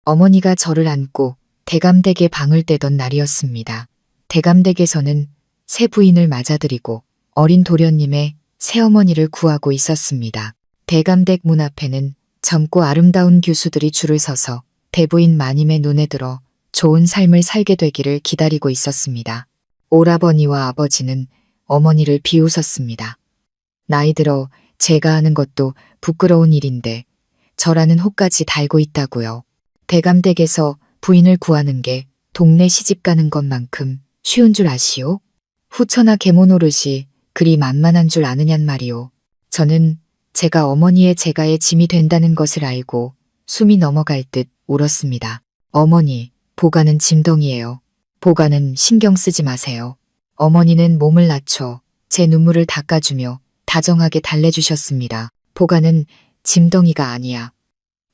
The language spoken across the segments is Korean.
어머니가 저를 안고 대감댁에 방을 떼던 날이었습니다. 대감댁에서는 새 부인을 맞아들이고 어린 도련님의 새어머니를 구하고 있었습니다. 대감댁 문 앞에는 젊고 아름다운 교수들이 줄을 서서 대부인 마님의 눈에 들어 좋은 삶을 살게 되기를 기다리고 있었습니다. 오라버니와 아버지는 어머니를 비웃었습니다. 나이 들어 제가 하는 것도 부끄러운 일인데 저라는 호까지 달고 있다고요. 대감댁에서 부인을 구하는 게 동네 시집 가는 것만큼 쉬운 줄 아시오? 후처나 계모 노릇이 그리 만만한 줄 아느냔 말이오. 저는 제가 어머니의 재가의 짐이 된다는 것을 알고 숨이 넘어갈 듯 울었습니다. 어머니, 보가는 짐덩이에요. 보가는 신경 쓰지 마세요. 어머니는 몸을 낮춰 제 눈물을 닦아주며 다정하게 달래주셨습니다. 보가는 짐덩이가 아니야.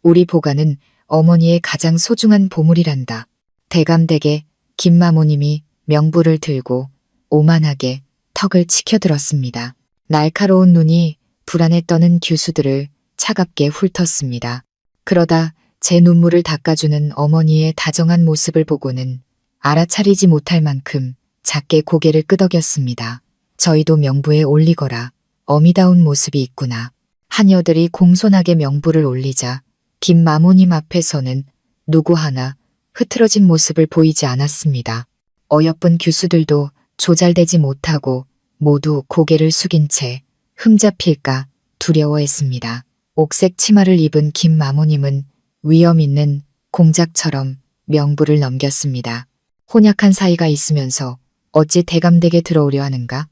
우리 보가는 어머니의 가장 소중한 보물이란다. 대감댁에 김마모님이 명부를 들고 오만하게 턱을 치켜들었습니다. 날카로운 눈이 불안에 떠는 교수들을 차갑게 훑었습니다. 그러다 제 눈물을 닦아주는 어머니의 다정한 모습을 보고는 알아차리지 못할 만큼 작게 고개를 끄덕였습니다. 저희도 명부에 올리거라. 어미다운 모습이 있구나. 하녀들이 공손하게 명부를 올리자 김마모님 앞에서는 누구 하나 흐트러진 모습을 보이지 않았습니다. 어여쁜 교수들도 조잘되지 못하고 모두 고개를 숙인 채 흠잡힐까 두려워했습니다. 옥색 치마를 입은 김마모님은 위엄 있는 공작처럼 명부를 넘겼습니다. 혼약한 사이가 있으면서 어찌 대감댁에 들어오려 하는가?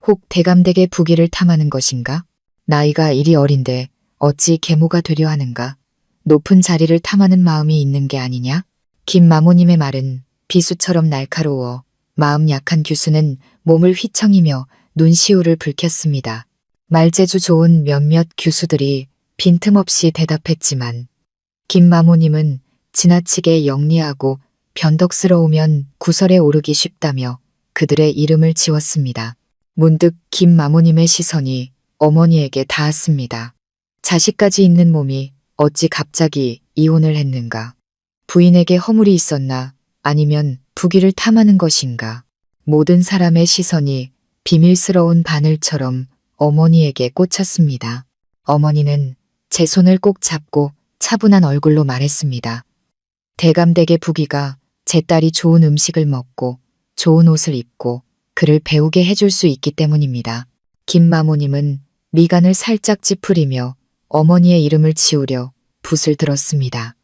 혹 대감댁의 부귀를 탐하는 것인가? 나이가 이리 어린데 어찌 계모가 되려 하는가? 높은 자리를 탐하는 마음이 있는 게 아니냐? 김마모님의 말은 비수처럼 날카로워 마음 약한 교수는 몸을 휘청이며 눈시울을 붉혔습니다. 말재주 좋은 몇몇 교수들이 빈틈없이 대답했지만 김마모님은 지나치게 영리하고 변덕스러우면 구설에 오르기 쉽다며 그들의 이름을 지웠습니다. 문득 김마모님의 시선이 어머니에게 닿았습니다. 자식까지 있는 몸이 어찌 갑자기 이혼을 했는가? 부인에게 허물이 있었나? 아니면 부귀를 탐하는 것인가? 모든 사람의 시선이 비밀스러운 바늘처럼 어머니에게 꽂혔습니다. 어머니는 제 손을 꼭 잡고 차분한 얼굴로 말했습니다. 대감댁의 부귀가 제 딸이 좋은 음식을 먹고 좋은 옷을 입고 그를 배우게 해줄 수 있기 때문입니다. 김마모님은 미간을 살짝 찌푸리며 어머니의 이름을 지우려 붓을 들었습니다.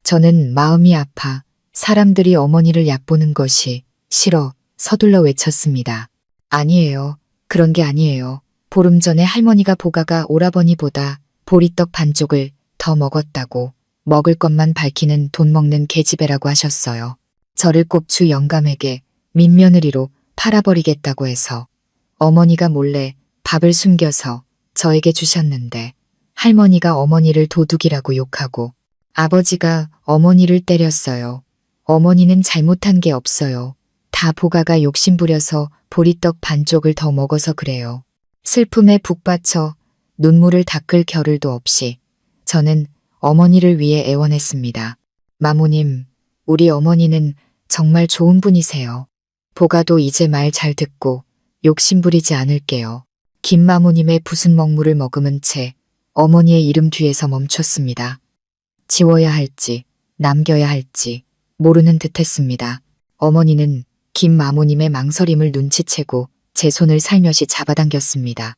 저는 마음이 아파 사람들이 어머니를 얕보는 것이 싫어 서둘러 외쳤습니다. 아니에요. 그런 게 아니에요. 보름 전에 할머니가 보가가 오라버니보다 보리떡 반쪽을 더 먹었다고 먹을 것만 밝히는 돈 먹는 계집애라고 하셨어요. 저를 꼽주 영감에게 민며느리로 팔아버리겠다고 해서 어머니가 몰래 밥을 숨겨서 저에게 주셨는데 할머니가 어머니를 도둑이라고 욕하고 아버지가 어머니를 때렸어요. 어머니는 잘못한 게 없어요. 다 보가가 욕심부려서 보리떡 반쪽을 더 먹어서 그래요. 슬픔에 북받쳐 눈물을 닦을 겨를도 없이 저는 어머니를 위해 애원했습니다. 마모님, 우리 어머니는 정말 좋은 분이세요. 보가도 이제 말 잘 듣고 욕심부리지 않을게요. 김마모님의 붓은 먹물을 머금은 채 어머니의 이름 뒤에서 멈췄습니다. 지워야 할지 남겨야 할지 모르는 듯했습니다. 어머니는 김마모님의 망설임을 눈치채고 제 손을 살며시 잡아당겼습니다.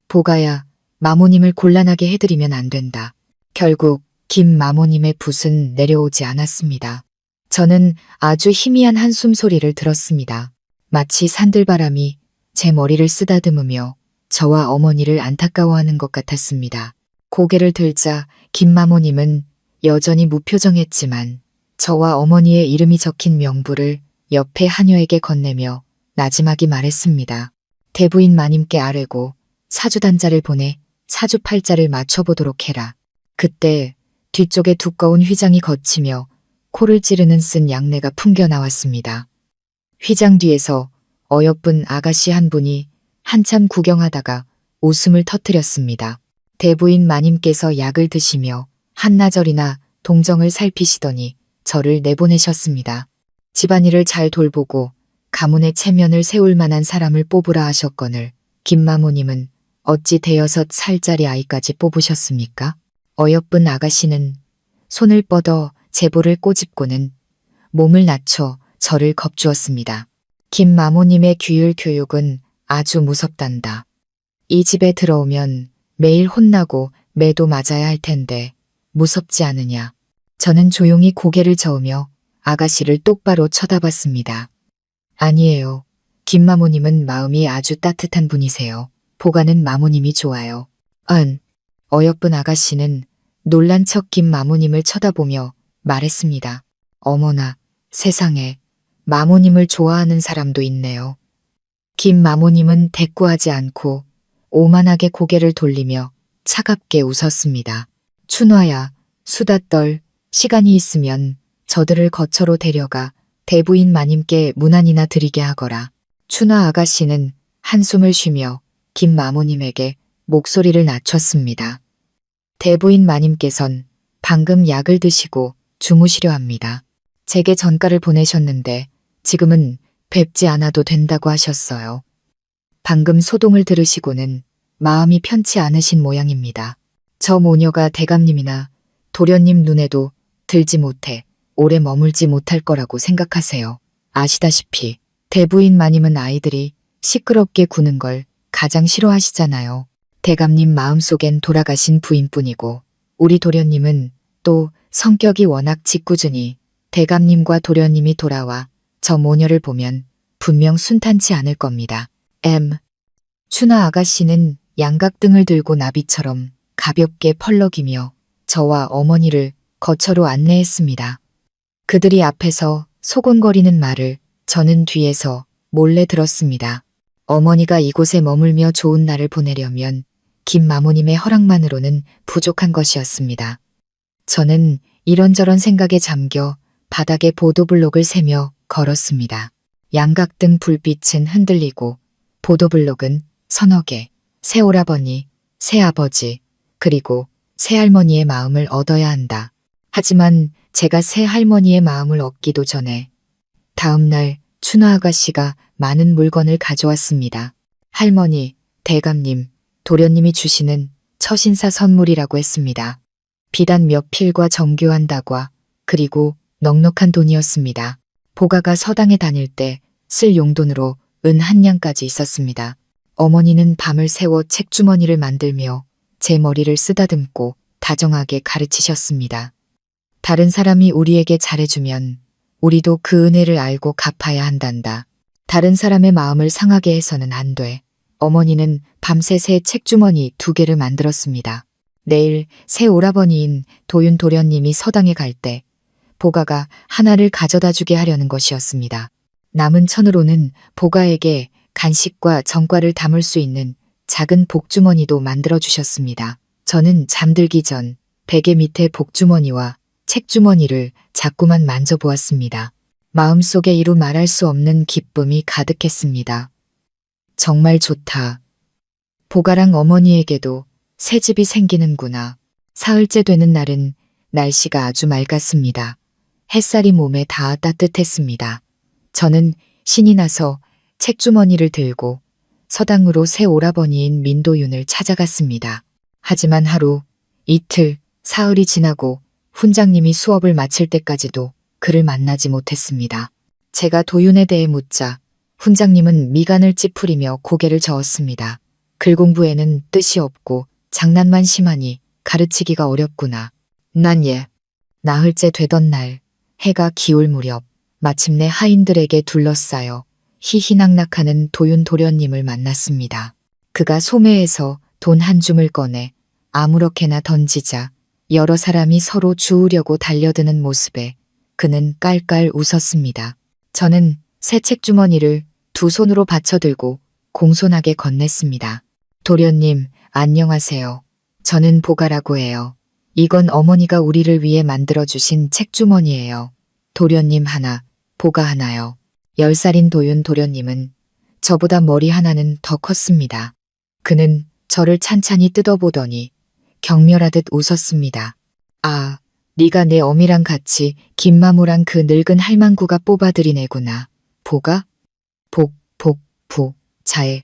보가야, 마모님을 곤란하게 해드리면 안 된다. 결국 김마모님의 붓은 내려오지 않았습니다. 저는 아주 희미한 한숨 소리를 들었습니다. 마치 산들바람이 제 머리를 쓰다듬으며 저와 어머니를 안타까워하는 것 같았습니다. 고개를 들자 김마모님은 여전히 무표정했지만 저와 어머니의 이름이 적힌 명부를 옆에 하녀에게 건네며 나지막이 말했습니다. 대부인 마님께 아뢰고 사주단자를 보내 사주팔자를 맞춰보도록 해라. 그때 뒤쪽에 두꺼운 휘장이 걷히며 코를 찌르는 쓴 양내가 풍겨 나왔습니다. 휘장 뒤에서 어여쁜 아가씨 한 분이 한참 구경하다가 웃음을 터뜨렸습니다. 대부인 마님께서 약을 드시며 한나절이나 동정을 살피시더니 저를 내보내셨습니다. 집안일을 잘 돌보고 가문의 체면을 세울 만한 사람을 뽑으라 하셨거늘 김마모님은 어찌 대여섯 살짜리 아이까지 뽑으셨습니까? 어여쁜 아가씨는 손을 뻗어 제보를 꼬집고는 몸을 낮춰 저를 겁주었습니다. 김마모님의 규율 교육은 아주 무섭단다. 이 집에 들어오면 매일 혼나고 매도 맞아야 할 텐데 무섭지 않으냐. 저는 조용히 고개를 저으며 아가씨를 똑바로 쳐다봤습니다. 아니에요. 김마모님은 마음이 아주 따뜻한 분이세요. 보가는 마모님이 좋아요. 어여쁜 아가씨는 놀란 척 김마모님을 쳐다보며 말했습니다. 어머나, 세상에 마모님을 좋아하는 사람도 있네요. 김마모님은 대꾸하지 않고 오만하게 고개를 돌리며 차갑게 웃었습니다. 춘화야, 수다 떨 시간이 있으면 저들을 거처로 데려가 대부인 마님께 문안이나 드리게 하거라. 춘화 아가씨는 한숨을 쉬며 김마모님에게 목소리를 낮췄습니다. 대부인 마님께선 방금 약을 드시고 주무시려 합니다. 제게 전가를 보내셨는데 지금은 뵙지 않아도 된다고 하셨어요. 방금 소동을 들으시고는 마음이 편치 않으신 모양입니다. 저 모녀가 대감님이나 도련님 눈에도 들지 못해 오래 머물지 못할 거라고 생각하세요. 아시다시피 대부인 마님은 아이들이 시끄럽게 구는 걸 가장 싫어하시잖아요. 대감님 마음속엔 돌아가신 부인뿐이고 우리 도련님은 또 성격이 워낙 짓궂으니 대감님과 도련님이 돌아와 저 모녀를 보면 분명 순탄치 않을 겁니다. 춘하 아가씨는 양각등을 들고 나비처럼 가볍게 펄럭이며 저와 어머니를 거처로 안내했습니다. 그들이 앞에서 소곤거리는 말을 저는 뒤에서 몰래 들었습니다. 어머니가 이곳에 머물며 좋은 날을 보내려면 김마모님의 허락만으로는 부족한 것이었습니다. 저는 이런저런 생각에 잠겨 바닥에 보도블록을 세며 걸었습니다. 양각등 불빛은 흔들리고 보도블록은 서너 개, 새오라버니, 새아버지, 그리고 새할머니의 마음을 얻어야 한다. 하지만 제가 새할머니의 마음을 얻기도 전에 다음 날 춘화 아가씨가 많은 물건을 가져왔습니다. 할머니, 대감님, 도련님이 주시는 처신사 선물이라고 했습니다. 비단 몇 필과 정교한 다과 그리고 넉넉한 돈이었습니다. 보가가 서당에 다닐 때 쓸 용돈으로 은 한 냥까지 있었습니다. 어머니는 밤을 새워 책주머니를 만들며 제 머리를 쓰다듬고 다정하게 가르치셨습니다. 다른 사람이 우리에게 잘해주면 우리도 그 은혜를 알고 갚아야 한단다. 다른 사람의 마음을 상하게 해서는 안 돼. 어머니는 밤새 새 책주머니 2개를 만들었습니다. 내일 새 오라버니인 도윤 도련님이 서당에 갈 때 보가가 하나를 가져다 주게 하려는 것이었습니다. 남은 천으로는 보가에게 간식과 정과를 담을 수 있는 작은 복주머니도 만들어 주셨습니다. 저는 잠들기 전 베개 밑에 복주머니와 책주머니를 자꾸만 만져보았습니다. 마음속에 이루 말할 수 없는 기쁨이 가득했습니다. 정말 좋다. 보가랑 어머니에게도 새 집이 생기는구나. 사흘째 되는 날은 날씨가 아주 맑았습니다. 햇살이 몸에 닿아 따뜻했습니다. 저는 신이 나서 책주머니를 들고 서당으로 새 오라버니인 민도윤을 찾아갔습니다. 하지만 하루, 이틀, 사흘이 지나고 훈장님이 수업을 마칠 때까지도 그를 만나지 못했습니다. 제가 도윤에 대해 묻자 훈장님은 미간을 찌푸리며 고개를 저었습니다. 글 공부에는 뜻이 없고 장난만 심하니 가르치기가 어렵구나. 난 나흘째 되던 날 해가 기울 무렵 마침내 하인들에게 둘러싸여 희희낙낙하는 도윤 도련님을 만났습니다. 그가 소매에서 돈 한 줌을 꺼내 아무렇게나 던지자 여러 사람이 서로 주우려고 달려드는 모습에 그는 깔깔 웃었습니다. 저는 새 책주머니를 2손으로 받쳐들고 공손하게 건넸습니다. 도련님, 안녕하세요. 저는 보가라고 해요. 이건 어머니가 우리를 위해 만들어주신 책주머니예요. 도련님 하나, 보가 하나요. 10살인 도윤 도련님은 저보다 머리 하나는 더 컸습니다. 그는 저를 찬찬히 뜯어보더니 경멸하듯 웃었습니다. 아, 네가 내 어미랑 같이 김마무랑 그 늙은 할망구가 뽑아들인 애구나. 보가? 자에,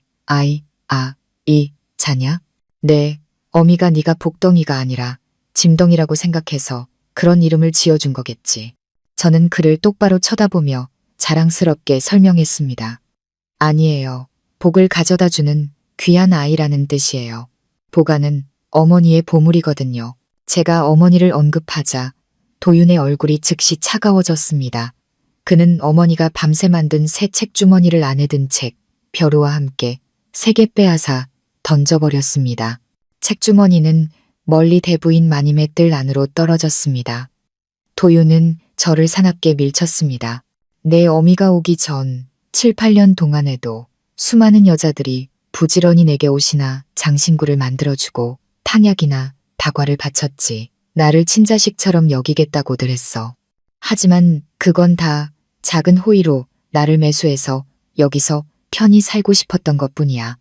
자냐? 네, 어미가 네가 복덩이가 아니라 짐덩이라고 생각해서 그런 이름을 지어준 거겠지. 저는 그를 똑바로 쳐다보며 자랑스럽게 설명했습니다. 아니에요. 복을 가져다 주는 귀한 아이라는 뜻이에요. 보가는 어머니의 보물이거든요. 제가 어머니를 언급하자 도윤의 얼굴이 즉시 차가워졌습니다. 그는 어머니가 밤새 만든 새 책주머니를 안에 든 책, 벼루와 함께 3개 빼앗아 던져버렸습니다. 책주머니는 멀리 대부인 마님의 뜰 안으로 떨어졌습니다. 도윤은 저를 사납게 밀쳤습니다. 내 어미가 오기 전 7, 8년 동안에도 수많은 여자들이 부지런히 내게 옷이나 장신구를 만들어주고 탕약이나 다과를 바쳤지. 나를 친자식처럼 여기겠다고들 했어. 하지만 그건 다 작은 호의로 나를 매수해서 여기서 편히 살고 싶었던 것뿐이야.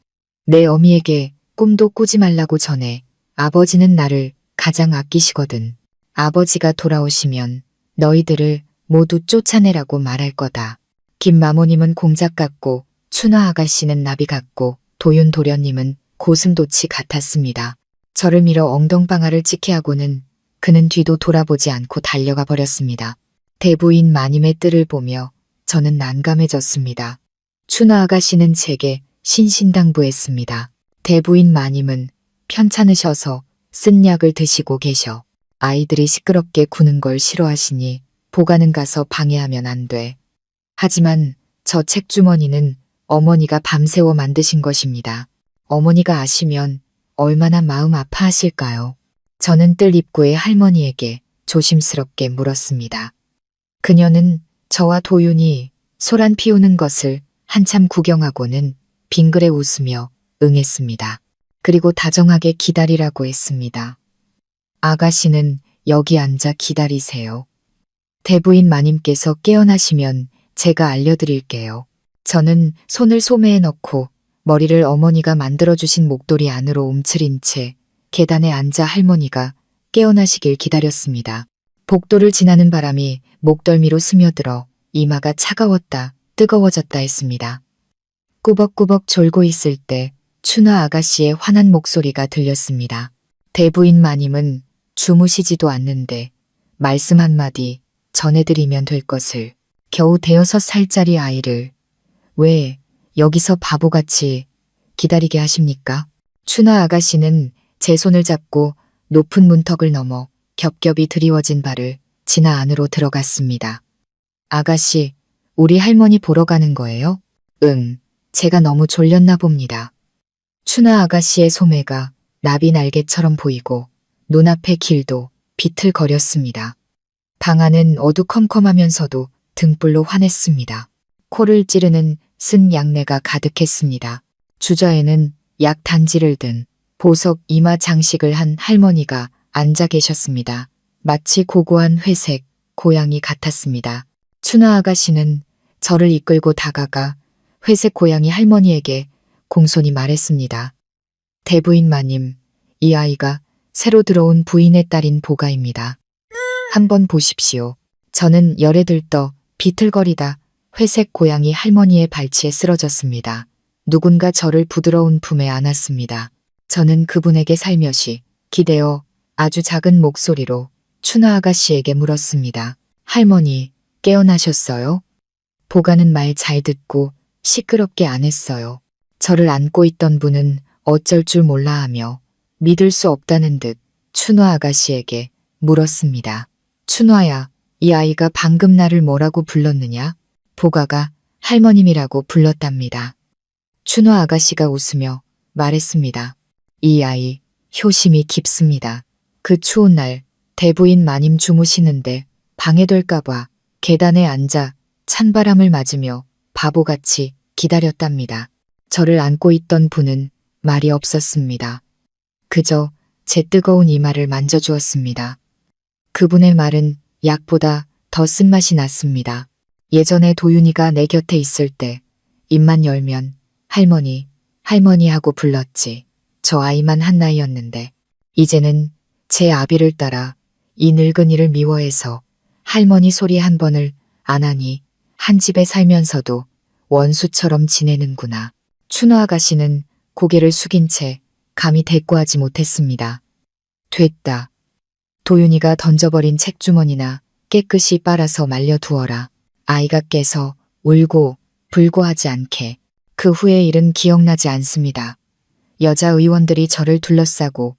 내 어미에게 꿈도 꾸지 말라고 전해. 아버지는 나를 가장 아끼시거든. 아버지가 돌아오시면 너희들을 모두 쫓아내라고 말할 거다. 김마모님은 공작 같고 춘화 아가씨는 나비 같고 도윤 도련님은 고슴도치 같았습니다. 저를 밀어 엉덩방아를 찍게 하고는 그는 뒤도 돌아보지 않고 달려가 버렸습니다. 대부인 마님의 뜰을 보며 저는 난감해졌습니다. 춘화 아가씨는 제게 신신당부했습니다. 대부인 마님은 편찮으셔서 쓴 약을 드시고 계셔. 아이들이 시끄럽게 구는 걸 싫어하시니 보가는 가서 방해하면 안 돼. 하지만 저 책주머니는 어머니가 밤새워 만드신 것입니다. 어머니가 아시면 얼마나 마음 아파하실까요? 저는 뜰 입구의 할머니에게 조심스럽게 물었습니다. 그녀는 저와 도윤이 소란 피우는 것을 한참 구경하고는 빙그레 웃으며 응했습니다. 그리고 다정하게 기다리라고 했습니다. 아가씨는 여기 앉아 기다리세요. 대부인 마님께서 깨어나시면 제가 알려드릴게요. 저는 손을 소매에 넣고 머리를 어머니가 만들어주신 목도리 안으로 움츠린 채 계단에 앉아 할머니가 깨어나시길 기다렸습니다. 복도를 지나는 바람이 목덜미로 스며들어 이마가 차가웠다 뜨거워졌다 했습니다. 꾸벅꾸벅 졸고 있을 때 춘화 아가씨의 환한 목소리가 들렸습니다. 대부인 마님은 주무시지도 않는데 말씀 한마디 전해드리면 될 것을. 겨우 6살짜리 아이를 왜 여기서 바보같이 기다리게 하십니까? 춘화 아가씨는 제 손을 잡고 높은 문턱을 넘어 겹겹이 드리워진 발을 지나 안으로 들어갔습니다. 아가씨, 우리 할머니 보러 가는 거예요? 응, 제가 너무 졸렸나 봅니다. 춘화 아가씨의 소매가 나비 날개처럼 보이고 눈앞의 길도 비틀거렸습니다. 방 안은 어두컴컴하면서도 등불로 환했습니다. 코를 찌르는 쓴 약내가 가득했습니다. 주저에는 약 단지를 든 보석 이마 장식을 한 할머니가 앉아 계셨습니다. 마치 고고한 회색 고양이 같았습니다. 춘화 아가씨는 저를 이끌고 다가가 회색 고양이 할머니에게 공손히 말했습니다. 대부인 마님, 이 아이가 새로 들어온 부인의 딸인 보가입니다. 한번 보십시오. 저는 열에 들떠 비틀거리다 회색 고양이 할머니의 발치에 쓰러졌습니다. 누군가 저를 부드러운 품에 안았습니다. 저는 그분에게 살며시 기대어 아주 작은 목소리로 춘화 아가씨에게 물었습니다. 할머니, 깨어나셨어요? 보가는 말 잘 듣고 시끄럽게 안 했어요. 저를 안고 있던 분은 어쩔 줄 몰라 하며 믿을 수 없다는 듯 춘화 아가씨에게 물었습니다. 춘화야, 이 아이가 방금 나를 뭐라고 불렀느냐? 보가가 할머님이라고 불렀답니다. 춘화 아가씨가 웃으며 말했습니다. 이 아이 효심이 깊습니다. 그 추운 날 대부인 마님 주무시는데 방해될까봐 계단에 앉아 찬바람을 맞으며 바보같이 기다렸답니다. 저를 안고 있던 분은 말이 없었습니다. 그저 제 뜨거운 이마를 만져주었습니다. 그분의 말은 약보다 더 쓴맛이 났습니다. 예전에 도윤이가 내 곁에 있을 때 입만 열면 할머니, 할머니 하고 불렀지. 저 아이만 한 나이였는데 이제는 제 아비를 따라 이 늙은이를 미워해서 할머니 소리 한 번을 안 하니 한 집에 살면서도 원수처럼 지내는구나. 춘호 아가씨는 고개를 숙인 채 감히 대꾸하지 못했습니다. 됐다. 도윤이가 던져버린 책주머니나 깨끗이 빨아서 말려두어라. 아이가 깨서 울고 불고 하지 않게. 그 후의 일은 기억나지 않습니다. 여자 의원들이 저를 둘러싸고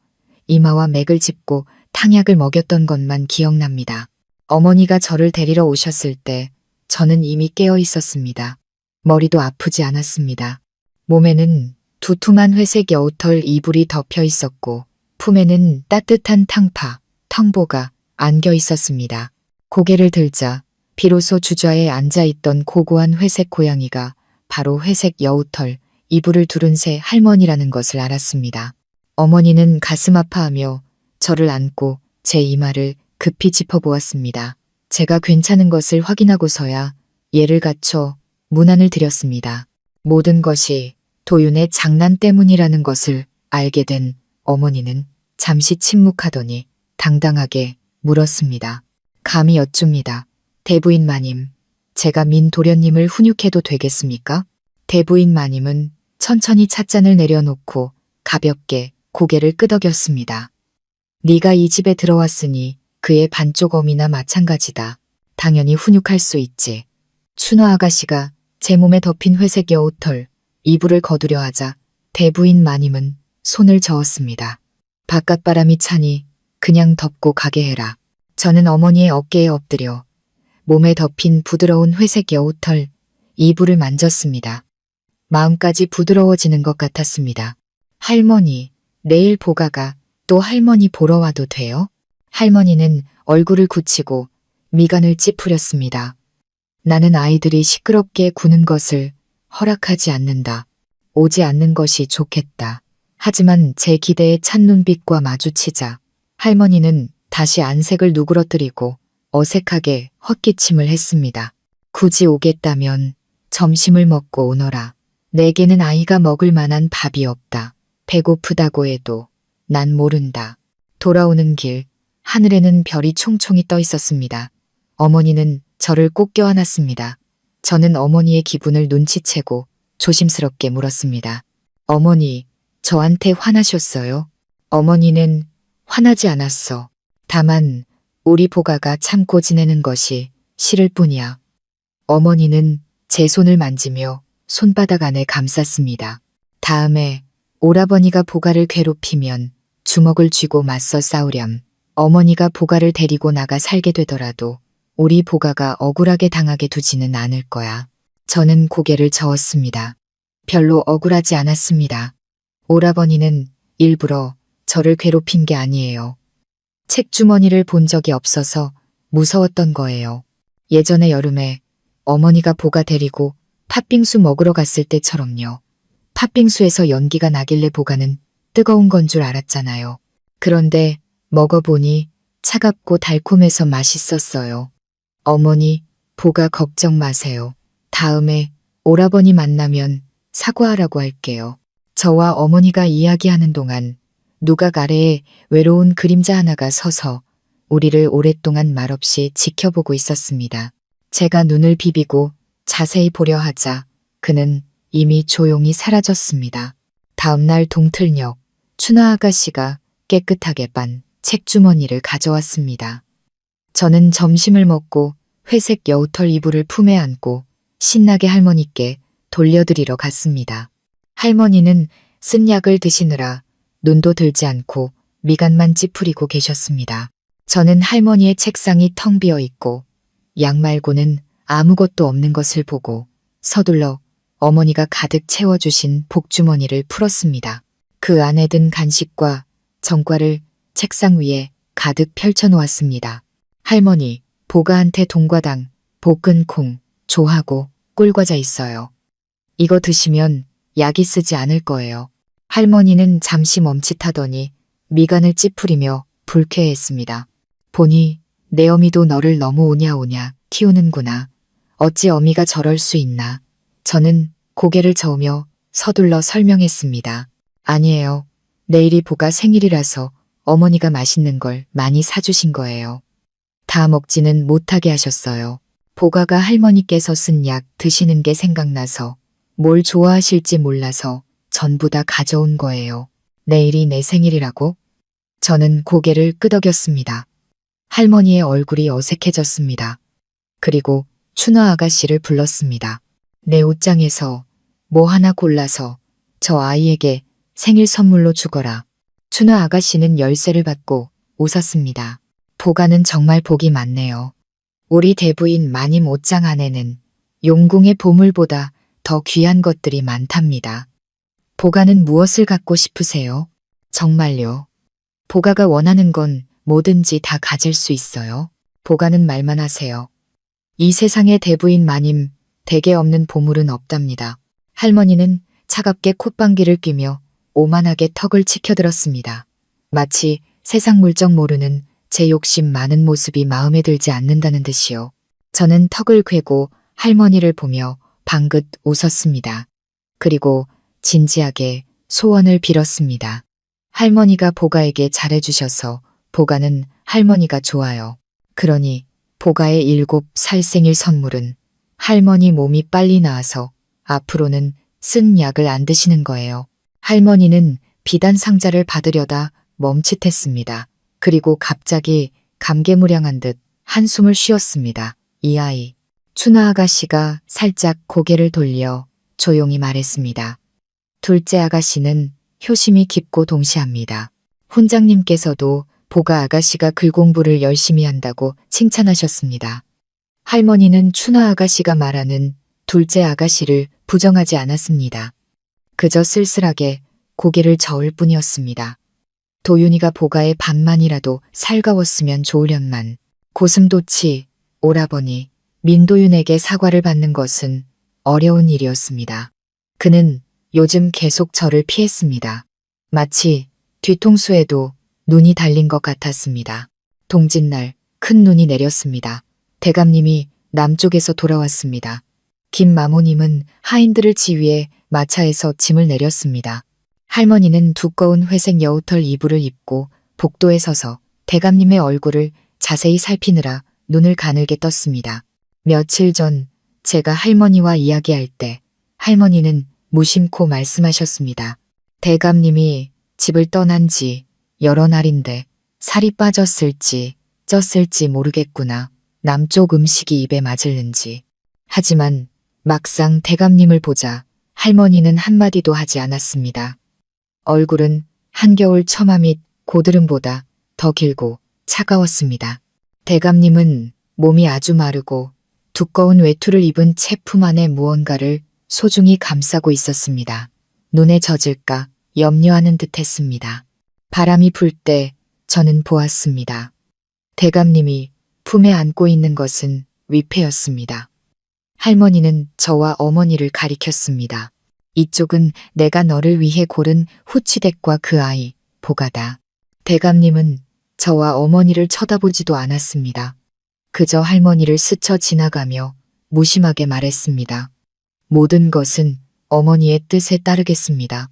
이마와 맥을 짚고 탕약을 먹였던 것만 기억납니다. 어머니가 저를 데리러 오셨을 때 저는 이미 깨어 있었습니다. 머리도 아프지 않았습니다. 몸에는 두툼한 회색 여우털 이불이 덮여 있었고 품에는 따뜻한 탕파, 텅보가 안겨 있었습니다. 고개를 들자 비로소 주좌에 앉아있던 고고한 회색 고양이가 바로 회색 여우털 이불을 두른 새 할머니라는 것을 알았습니다. 어머니는 가슴 아파하며 저를 안고 제 이마를 급히 짚어보았습니다. 제가 괜찮은 것을 확인하고서야 예를 갖춰 문안을 드렸습니다. 모든 것이 도윤의 장난 때문이라는 것을 알게 된 어머니는 잠시 침묵하더니 당당하게 물었습니다. 감히 여쭙니다. 대부인 마님, 제가 민 도련님을 훈육해도 되겠습니까? 대부인 마님은 천천히 찻잔을 내려놓고 가볍게 고개를 끄덕였습니다. 네가 이 집에 들어왔으니 그의 반쪽엄이나 마찬가지다. 당연히 훈육할 수 있지. 춘호 아가씨가 제 몸에 덮인 회색 여우털 이불을 거두려 하자 대부인 마님은 손을 저었습니다. 바깥바람이 차니 그냥 덮고 가게 해라. 저는 어머니의 어깨에 엎드려 몸에 덮인 부드러운 회색 여우털 이불을 만졌습니다. 마음까지 부드러워지는 것 같았습니다. 할머니, 내일 보가가 또 할머니 보러 와도 돼요? 할머니는 얼굴을 굳히고 미간을 찌푸렸습니다. 나는 아이들이 시끄럽게 구는 것을 허락하지 않는다. 오지 않는 것이 좋겠다. 하지만 제 기대에 찬 눈빛과 마주치자 할머니는 다시 안색을 누그러뜨리고 어색하게 헛기침을 했습니다. 굳이 오겠다면 점심을 먹고 오너라. 내게는 아이가 먹을 만한 밥이 없다. 배고프다고 해도 난 모른다. 돌아오는 길 하늘에는 별이 총총이 떠 있었습니다. 어머니는 저를 꼭 껴안았습니다. 저는 어머니의 기분을 눈치채고 조심스럽게 물었습니다. 어머니, 저한테 화나셨어요? 어머니는 화나지 않았어. 다만 우리 보가가 참고 지내는 것이 싫을 뿐이야. 어머니는 제 손을 만지며 손바닥 안에 감쌌습니다. 다음에 오라버니가 보가를 괴롭히면 주먹을 쥐고 맞서 싸우렴. 어머니가 보가를 데리고 나가 살게 되더라도 우리 보가가 억울하게 당하게 두지는 않을 거야. 저는 고개를 저었습니다. 별로 억울하지 않았습니다. 오라버니는 일부러 저를 괴롭힌 게 아니에요. 책주머니를 본 적이 없어서 무서웠던 거예요. 예전에 여름에 어머니가 보가 데리고 팥빙수 먹으러 갔을 때처럼요. 팥빙수에서 연기가 나길래 보가는 뜨거운 건 줄 알았잖아요. 그런데 먹어보니 차갑고 달콤해서 맛있었어요. 어머니, 보가 걱정 마세요. 다음에 오라버니 만나면 사과하라고 할게요. 저와 어머니가 이야기하는 동안 누각 아래에 외로운 그림자 하나가 서서 우리를 오랫동안 말없이 지켜보고 있었습니다. 제가 눈을 비비고 자세히 보려 하자 그는 이미 조용히 사라졌습니다. 다음날 동틀녘 춘하 아가씨가 깨끗하게 빤 책주머니를 가져왔습니다. 저는 점심을 먹고 회색 여우털 이불을 품에 안고 신나게 할머니께 돌려드리러 갔습니다. 할머니는 쓴 약을 드시느라 눈도 들지 않고 미간만 찌푸리고 계셨습니다. 저는 할머니의 책상이 텅 비어 있고 약 말고는 아무것도 없는 것을 보고 서둘러 어머니가 가득 채워주신 복주머니를 풀었습니다. 그 안에 든 간식과 정과를 책상 위에 가득 펼쳐놓았습니다. 할머니, 보가한테 동과당, 볶은 콩, 조하고 꿀과자 있어요. 이거 드시면 약이 쓰지 않을 거예요. 할머니는 잠시 멈칫하더니 미간을 찌푸리며 불쾌했습니다. 보니 내 어미도 너를 너무 오냐오냐 키우는구나. 어찌 어미가 저럴 수 있나. 저는 고개를 저으며 서둘러 설명했습니다. 아니에요. 내일이 보가 생일이라서 어머니가 맛있는 걸 많이 사주신 거예요. 다 먹지는 못하게 하셨어요. 보가가 할머니께서 쓴 약 드시는 게 생각나서 뭘 좋아하실지 몰라서 전부 다 가져온 거예요. 내일이 내 생일이라고? 저는 고개를 끄덕였습니다. 할머니의 얼굴이 어색해졌습니다. 그리고 춘화 아가씨를 불렀습니다. 내 옷장에서 뭐 하나 골라서 저 아이에게 생일 선물로 주거라. 춘화 아가씨는 열쇠를 받고 웃었습니다. 보가는 정말 복이 많네요. 우리 대부인 마님 옷장 안에는 용궁의 보물보다 더 귀한 것들이 많답니다. 보가는 무엇을 갖고 싶으세요? 정말요. 보가가 원하는 건 뭐든지 다 가질 수 있어요. 보가는 말만 하세요. 이 세상에 대부인 마님 댁에 없는 보물은 없답니다. 할머니는 차갑게 콧방귀를 뀌며 오만하게 턱을 치켜들었습니다. 마치 세상 물정 모르는 제 욕심 많은 모습이 마음에 들지 않는다는 듯이요. 저는 턱을 괴고 할머니를 보며 방긋 웃었습니다. 그리고 진지하게 소원을 빌었습니다. 할머니가 보가에게 잘해주셔서 보가는 할머니가 좋아요. 그러니 보가의 7살 생일 선물은 할머니 몸이 빨리 나아서 앞으로는 쓴 약을 안 드시는 거예요. 할머니는 비단 상자를 받으려다 멈칫했습니다. 그리고 갑자기 감개무량한 듯 한숨을 쉬었습니다. 이 아이. 춘화 아가씨가 살짝 고개를 돌려 조용히 말했습니다. 둘째 아가씨는 효심이 깊고 동시합니다. 훈장님께서도 보가 아가씨가 글 공부를 열심히 한다고 칭찬하셨습니다. 할머니는 춘화 아가씨가 말하는 둘째 아가씨를 부정하지 않았습니다. 그저 쓸쓸하게 고개를 저을 뿐이었습니다. 도윤이가 보가의 반만이라도 살가웠으면 좋으련만 고슴도치, 오라버니, 민도윤에게 사과를 받는 것은 어려운 일이었습니다. 그는 요즘 계속 저를 피했습니다. 마치 뒤통수에도 눈이 달린 것 같았습니다. 동짓날 큰 눈이 내렸습니다. 대감님이 남쪽에서 돌아왔습니다. 김마모님은 하인들을 지휘해 마차에서 짐을 내렸습니다. 할머니는 두꺼운 회색 여우털 이불을 입고 복도에 서서 대감님의 얼굴을 자세히 살피느라 눈을 가늘게 떴습니다. 며칠 전 제가 할머니와 이야기할 때 할머니는 무심코 말씀하셨습니다. 대감님이 집을 떠난 지 여러 날인데 살이 빠졌을지 쪘을지 모르겠구나. 남쪽 음식이 입에 맞을는지. 하지만 막상 대감님을 보자 할머니는 한마디도 하지 않았습니다. 얼굴은 한겨울 처마 및 고드름보다 더 길고 차가웠습니다. 대감님은 몸이 아주 마르고 두꺼운 외투를 입은 채 품 안에 무언가를 소중히 감싸고 있었습니다. 눈에 젖을까 염려하는 듯 했습니다. 바람이 불 때 저는 보았습니다. 대감님이 품에 안고 있는 것은 위패였습니다. 할머니는 저와 어머니를 가리켰습니다. 이쪽은 내가 너를 위해 고른 후치댁과 그 아이, 보가다. 대감님은 저와 어머니를 쳐다보지도 않았습니다. 그저 할머니를 스쳐 지나가며 무심하게 말했습니다. 모든 것은 어머니의 뜻에 따르겠습니다.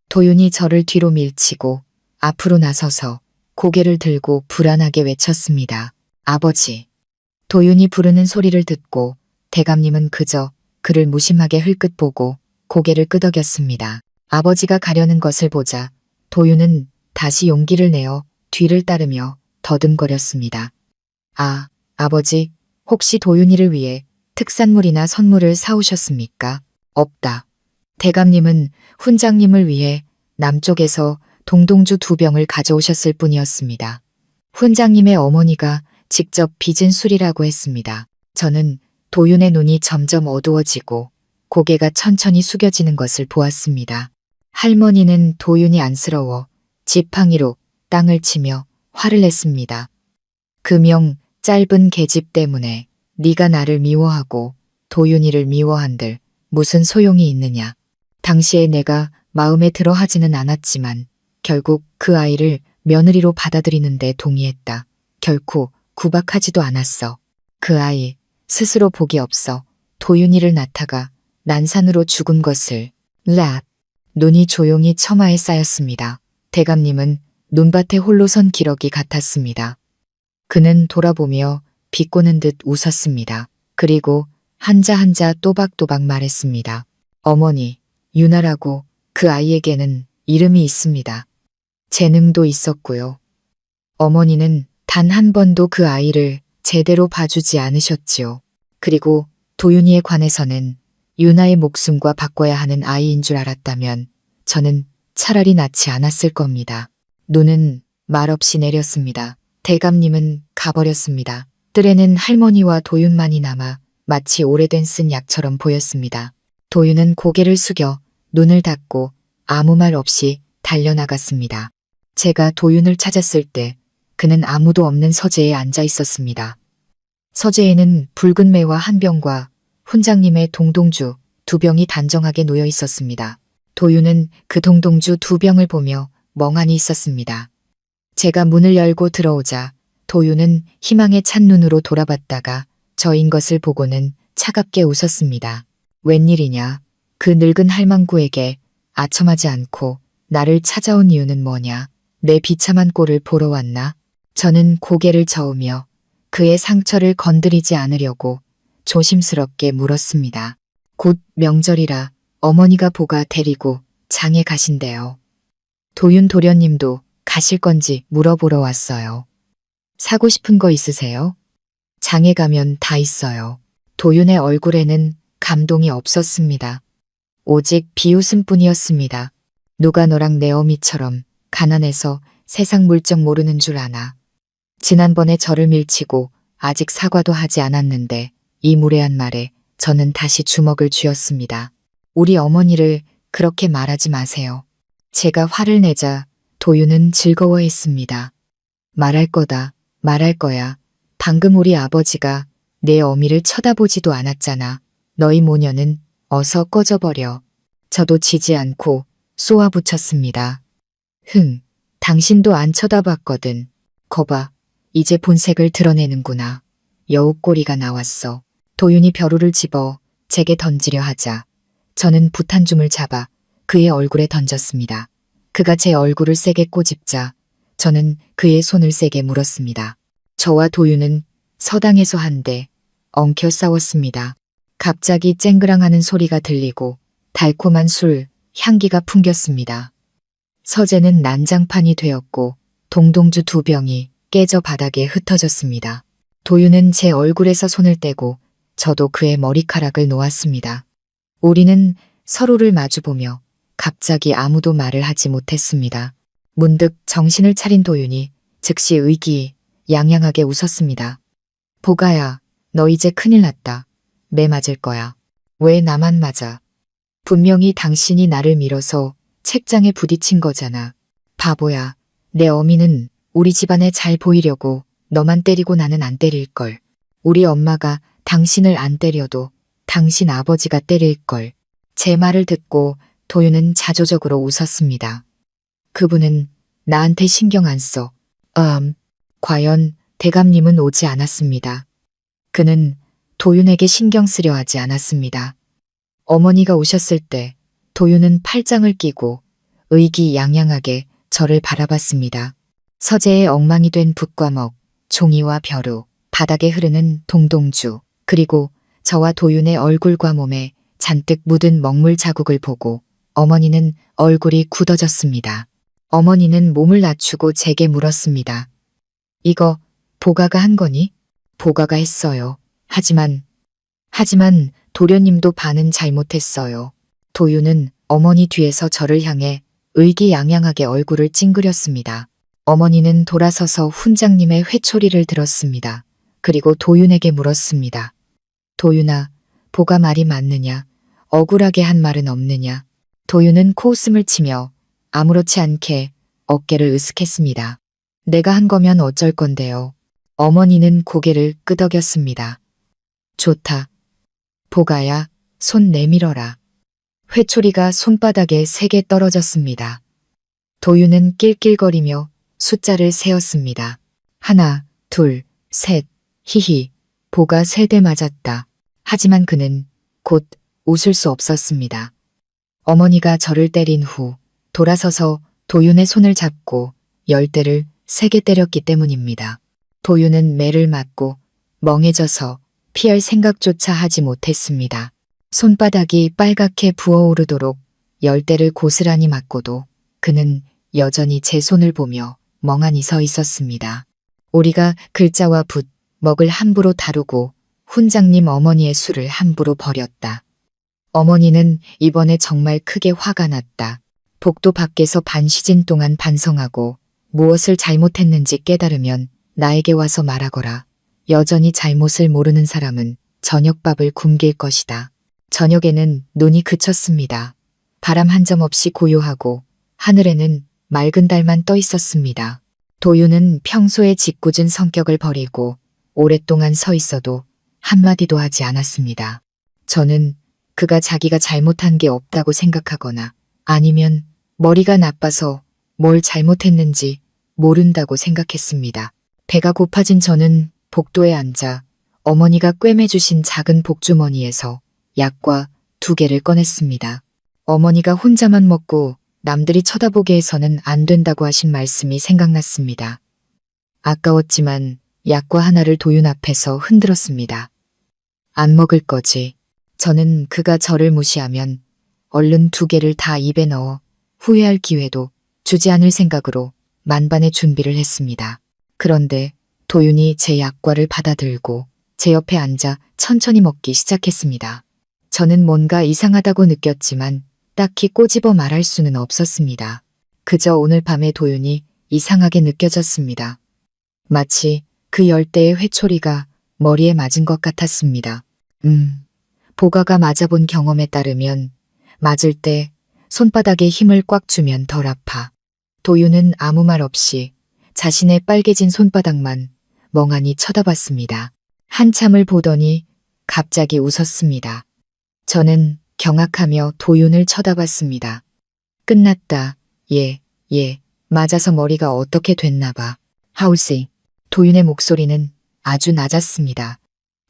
도윤이 저를 뒤로 밀치고 앞으로 나서서 고개를 들고 불안하게 외쳤습니다. 아버지. 도윤이 부르는 소리를 듣고 대감님은 그저 그를 무심하게 흘끗 보고 고개를 끄덕였습니다. 아버지가 가려는 것을 보자 도윤은 다시 용기를 내어 뒤를 따르며 더듬거렸습니다. 아버지, 혹시 도윤이를 위해 특산물이나 선물을 사오셨습니까? 없다. 대감님은 훈장님을 위해 남쪽에서 동동주 2병을 가져오셨을 뿐이었습니다. 훈장님의 어머니가 직접 빚은 술이라고 했습니다. 저는 도윤의 눈이 점점 어두워지고 고개가 천천히 숙여지는 것을 보았습니다. 할머니는 도윤이 안쓰러워 지팡이로 땅을 치며 화를 냈습니다. 금용 짧은 계집 때문에 네가 나를 미워하고 도윤이를 미워한들 무슨 소용이 있느냐. 당시에 내가 마음에 들어 하지는 않았지만 결국 그 아이를 며느리로 받아들이는데 동의했다. 결코 구박하지도 않았어. 그 아이 스스로 복이 없어 도윤이를 낳다가 난산으로 죽은 것을. 눈이 조용히 처마에 쌓였습니다. 대감님은 눈밭에 홀로 선 기러기 같았습니다. 그는 돌아보며 비꼬는 듯 웃었습니다. 그리고 한자 한자 또박또박 말했습니다. 어머니, 유나라고 그 아이에게는 이름이 있습니다. 재능도 있었고요. 어머니는 단 한 번도 그 아이를 제대로 봐주지 않으셨지요. 그리고 도윤이에 관해서는 유나의 목숨과 바꿔야 하는 아이인 줄 알았다면 저는 차라리 낳지 않았을 겁니다. 눈은 말없이 내렸습니다. 대감님은 가버렸습니다. 뜰에는 할머니와 도윤만이 남아 마치 오래된 쓴 약처럼 보였습니다. 도윤은 고개를 숙여 눈을 닫고 아무 말 없이 달려나갔습니다. 제가 도윤을 찾았을 때 그는 아무도 없는 서재에 앉아 있었습니다. 서재에는 붉은 매와 한 병과 훈장님의 동동주 2병이 단정하게 놓여 있었습니다. 도윤은 그 동동주 2병을 보며 멍하니 있었습니다. 제가 문을 열고 들어오자 도윤은 희망에 찬 눈으로 돌아봤다가 저인 것을 보고는 차갑게 웃었습니다. 웬일이냐? 그 늙은 할망구에게 아첨하지 않고 나를 찾아온 이유는 뭐냐? 내 비참한 꼴을 보러 왔나? 저는 고개를 저으며 그의 상처를 건드리지 않으려고 조심스럽게 물었습니다. 곧 명절이라 어머니가 보가 데리고 장에 가신대요. 도윤 도련님도 가실 건지 물어보러 왔어요. 사고 싶은 거 있으세요? 장에 가면 다 있어요. 도윤의 얼굴에는 감동이 없었습니다. 오직 비웃음뿐이었습니다. 누가 너랑 내 어미처럼 가난해서 세상 물정 모르는 줄 아나. 지난번에 저를 밀치고 아직 사과도 하지 않았는데 이 무례한 말에 저는 다시 주먹을 쥐었습니다. 우리 어머니를 그렇게 말하지 마세요. 제가 화를 내자 도윤은 즐거워했습니다. 말할 거다, 말할 거야. 방금 우리 아버지가 내 어미를 쳐다보지도 않았잖아. 너희 모녀는 어서 꺼져버려. 저도 지지 않고 쏘아붙였습니다. 당신도 안 쳐다봤거든. 거봐, 이제 본색을 드러내는구나. 여우꼬리가 나왔어. 도윤이 벼루를 집어 제게 던지려 하자 저는 붓 한 줌을 잡아 그의 얼굴에 던졌습니다. 그가 제 얼굴을 세게 꼬집자 저는 그의 손을 세게 물었습니다. 저와 도윤은 서당에서 한데 엉켜 싸웠습니다. 갑자기 쨍그랑하는 소리가 들리고 달콤한 술 향기가 풍겼습니다. 서재는 난장판이 되었고 동동주 2병이 깨져 바닥에 흩어졌습니다. 도윤은 제 얼굴에서 손을 떼고 저도 그의 머리카락을 놓았습니다. 우리는 서로를 마주보며 갑자기 아무도 말을 하지 못했습니다. 문득 정신을 차린 도윤이 즉시 의기양양하게 웃었습니다. 보가야, 너 이제 큰일 났다. 매 맞을 거야. 왜 나만 맞아? 분명히 당신이 나를 밀어서 책장에 부딪힌 거잖아. 바보야. 내 어미는 우리 집안에 잘 보이려고 너만 때리고 나는 안 때릴걸. 우리 엄마가 당신을 안 때려도 당신 아버지가 때릴걸. 제 말을 듣고 도윤은 자조적으로 웃었습니다. 그분은 나한테 신경 안 써. 과연 대감님은 오지 않았습니다. 그는 도윤에게 신경 쓰려 하지 않았습니다. 어머니가 오셨을 때 도윤은 팔짱을 끼고 의기양양하게 저를 바라봤습니다. 서재에 엉망이 된 붓과먹, 종이와 벼루, 바닥에 흐르는 동동주, 그리고 저와 도윤의 얼굴과 몸에 잔뜩 묻은 먹물 자국을 보고 어머니는 얼굴이 굳어졌습니다. 어머니는 몸을 낮추고 제게 물었습니다. 이거 보가가 한 거니? 보가가 했어요. 하지만 도련님도 반은 잘못했어요. 도윤은 어머니 뒤에서 저를 향해 의기양양하게 얼굴을 찡그렸습니다. 어머니는 돌아서서 훈장님의 회초리를 들었습니다. 그리고 도윤에게 물었습니다. 도윤아, 보가 말이 맞느냐? 억울하게 한 말은 없느냐? 도윤은 코웃음을 치며 아무렇지 않게 어깨를 으쓱했습니다. 내가 한 거면 어쩔 건데요. 어머니는 고개를 끄덕였습니다. 좋다. 보가야, 손 내밀어라. 회초리가 손바닥에 3개 떨어졌습니다. 도윤은 낄낄거리며 숫자를 세었습니다. 1, 2, 3, 히히, 보가 3대 맞았다. 하지만 그는 곧 웃을 수 없었습니다. 어머니가 저를 때린 후 돌아서서 도윤의 손을 잡고 열대를 세게 때렸기 때문입니다. 도윤은 매를 맞고 멍해져서 피할 생각조차 하지 못했습니다. 손바닥이 빨갛게 부어오르도록 열대를 고스란히 맞고도 그는 여전히 제 손을 보며 멍하니 서 있었습니다. 우리가 글자와 붓, 먹을 함부로 다루고 훈장님 어머니의 술을 함부로 버렸다. 어머니는 이번에 정말 크게 화가 났다. 복도 밖에서 반 시즌 동안 반성하고 무엇을 잘못했는지 깨달으면 나에게 와서 말하거라. 여전히 잘못을 모르는 사람은 저녁밥을 굶길 것이다. 저녁에는 눈이 그쳤습니다. 바람 한 점 없이 고요하고 하늘에는 맑은 달만 떠 있었습니다. 도윤은 평소에 짓궂은 성격을 버리고 오랫동안 서 있어도 한마디도 하지 않았습니다. 저는 그가 자기가 잘못한 게 없다고 생각하거나 아니면 머리가 나빠서 뭘 잘못했는지 모른다고 생각했습니다. 배가 고파진 저는 복도에 앉아 어머니가 꿰매주신 작은 복주머니에서 약과 2개를 꺼냈습니다. 어머니가 혼자만 먹고 남들이 쳐다보게 해서는 안 된다고 하신 말씀이 생각났습니다. 아까웠지만 약과 하나를 도윤 앞에서 흔들었습니다. 안 먹을 거지. 저는 그가 저를 무시하면 얼른 2개를 다 입에 넣어 후회할 기회도 주지 않을 생각으로 만반의 준비를 했습니다. 그런데 도윤이 제 약과를 받아들고 제 옆에 앉아 천천히 먹기 시작했습니다. 저는 뭔가 이상하다고 느꼈지만 딱히 꼬집어 말할 수는 없었습니다. 그저 오늘 밤의 도윤이 이상하게 느껴졌습니다. 마치 그 열대의 회초리가 머리에 맞은 것 같았습니다. 보가가 맞아본 경험에 따르면 맞을 때 손바닥에 힘을 꽉 주면 덜 아파. 도윤은 아무 말 없이 자신의 빨개진 손바닥만 멍하니 쳐다봤습니다. 한참을 보더니 갑자기 웃었습니다. 저는 경악하며 도윤을 쳐다봤습니다. 끝났다. 예, 맞아서 머리가 어떻게 됐나 봐. 하우씨. 도윤의 목소리는 아주 낮았습니다.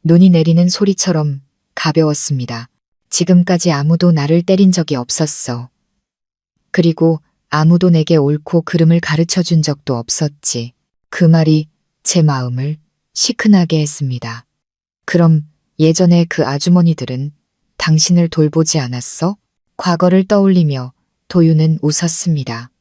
눈이 내리는 소리처럼 가벼웠습니다. 지금까지 아무도 나를 때린 적이 없었어. 그리고 아무도 내게 옳고 그름을 가르쳐 준 적도 없었지. 그 말이 제 마음을 시큰하게 했습니다. 그럼 예전에 그 아주머니들은 당신을 돌보지 않았어? 과거를 떠올리며 도윤은 웃었습니다.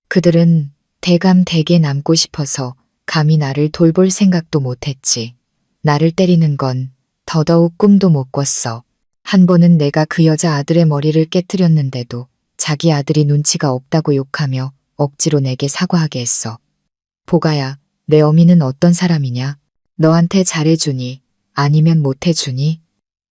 그들은 대감대게 남고 싶어서 감히 나를 돌볼 생각도 못했지. 나를 때리는 건 더더욱 꿈도 못 꿨어. 한 번은 내가 그 여자 아들의 머리를 깨뜨렸는데도 자기 아들이 눈치가 없다고 욕하며 억지로 내게 사과하게 했어. 보가야, 내 어미는 어떤 사람이냐? 너한테 잘해주니? 아니면 못해주니?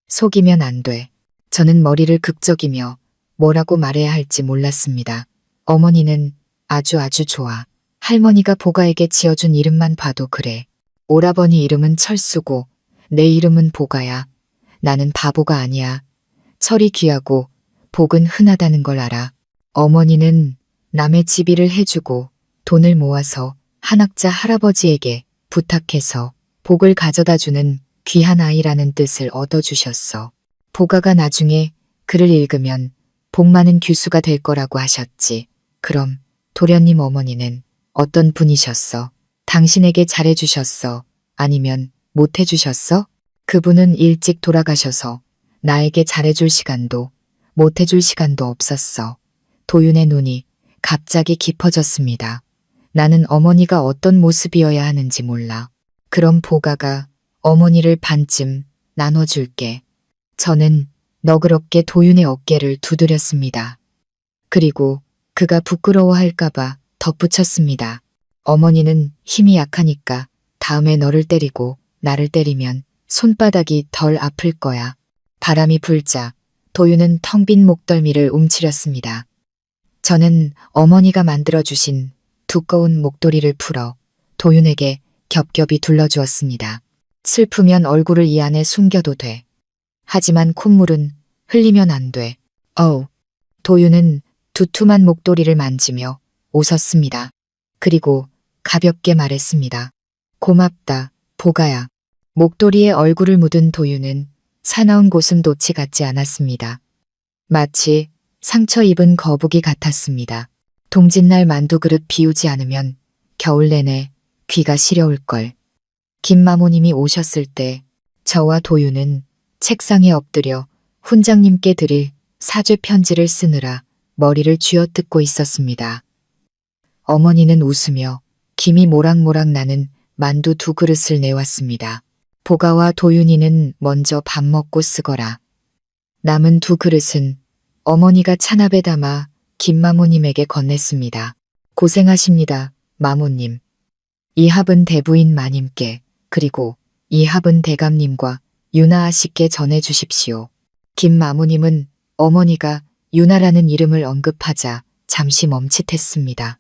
속이면 안 돼. 저는 머리를 극적이며 뭐라고 말해야 할지 몰랐습니다. 어머니는 아주 좋아. 할머니가 보가에게 지어준 이름만 봐도 그래. 오라버니 이름은 철수고 내 이름은 보가야. 나는 바보가 아니야. 철이 귀하고 복은 흔하다는 걸 알아. 어머니는 남의 집일을 해주고 돈을 모아서 한학자 할아버지에게 부탁해서 복을 가져다주는 귀한 아이라는 뜻을 얻어주셨어. 보가가 나중에 글을 읽으면 복 많은 교수가 될 거라고 하셨지. 그럼 도련님 어머니는 어떤 분이셨어? 당신에게 잘해주셨어? 아니면 못해주셨어? 그분은 일찍 돌아가셔서 나에게 잘해줄 시간도 못해줄 시간도 없었어. 도윤의 눈이 갑자기 깊어졌습니다. 나는 어머니가 어떤 모습이어야 하는지 몰라. 그럼 보가가 어머니를 반쯤 나눠줄게. 저는 너그럽게 도윤의 어깨를 두드렸습니다. 그리고 그가 부끄러워할까봐 덧붙였습니다. 어머니는 힘이 약하니까 다음에 너를 때리고 나를 때리면 손바닥이 덜 아플 거야. 바람이 불자 도윤은 텅 빈 목덜미를 움츠렸습니다. 저는 어머니가 만들어주신 두꺼운 목도리를 풀어 도윤에게 겹겹이 둘러주었습니다. 슬프면 얼굴을 이 안에 숨겨도 돼. 하지만 콧물은 흘리면 안 돼. 도윤은 두툼한 목도리를 만지며 웃었습니다. 그리고 가볍게 말했습니다. 고맙다, 보가야. 목도리에 얼굴을 묻은 도윤은 사나운 고슴도치 같지 않았습니다. 마치 상처 입은 거북이 같았습니다. 동짓날 만두 그릇 비우지 않으면 겨울 내내 귀가 시려울걸. 김마모님이 오셨을 때 저와 도윤은 책상에 엎드려 훈장님께 드릴 사죄 편지를 쓰느라 머리를 쥐어뜯고 있었습니다. 어머니는 웃으며 김이 모락모락 나는 만두 2그릇을 내왔습니다. 보가와 도윤이는 먼저 밥 먹고 쓰거라. 남은 2그릇은 어머니가 찬압에 담아 김마모님에게 건넸습니다. 고생하십니다, 마모님. 이 합은 대부인 마님께, 그리고 이 합은 대감님과 유나 아씨께 전해주십시오. 김마모님은 어머니가 유나라는 이름을 언급하자 잠시 멈칫했습니다.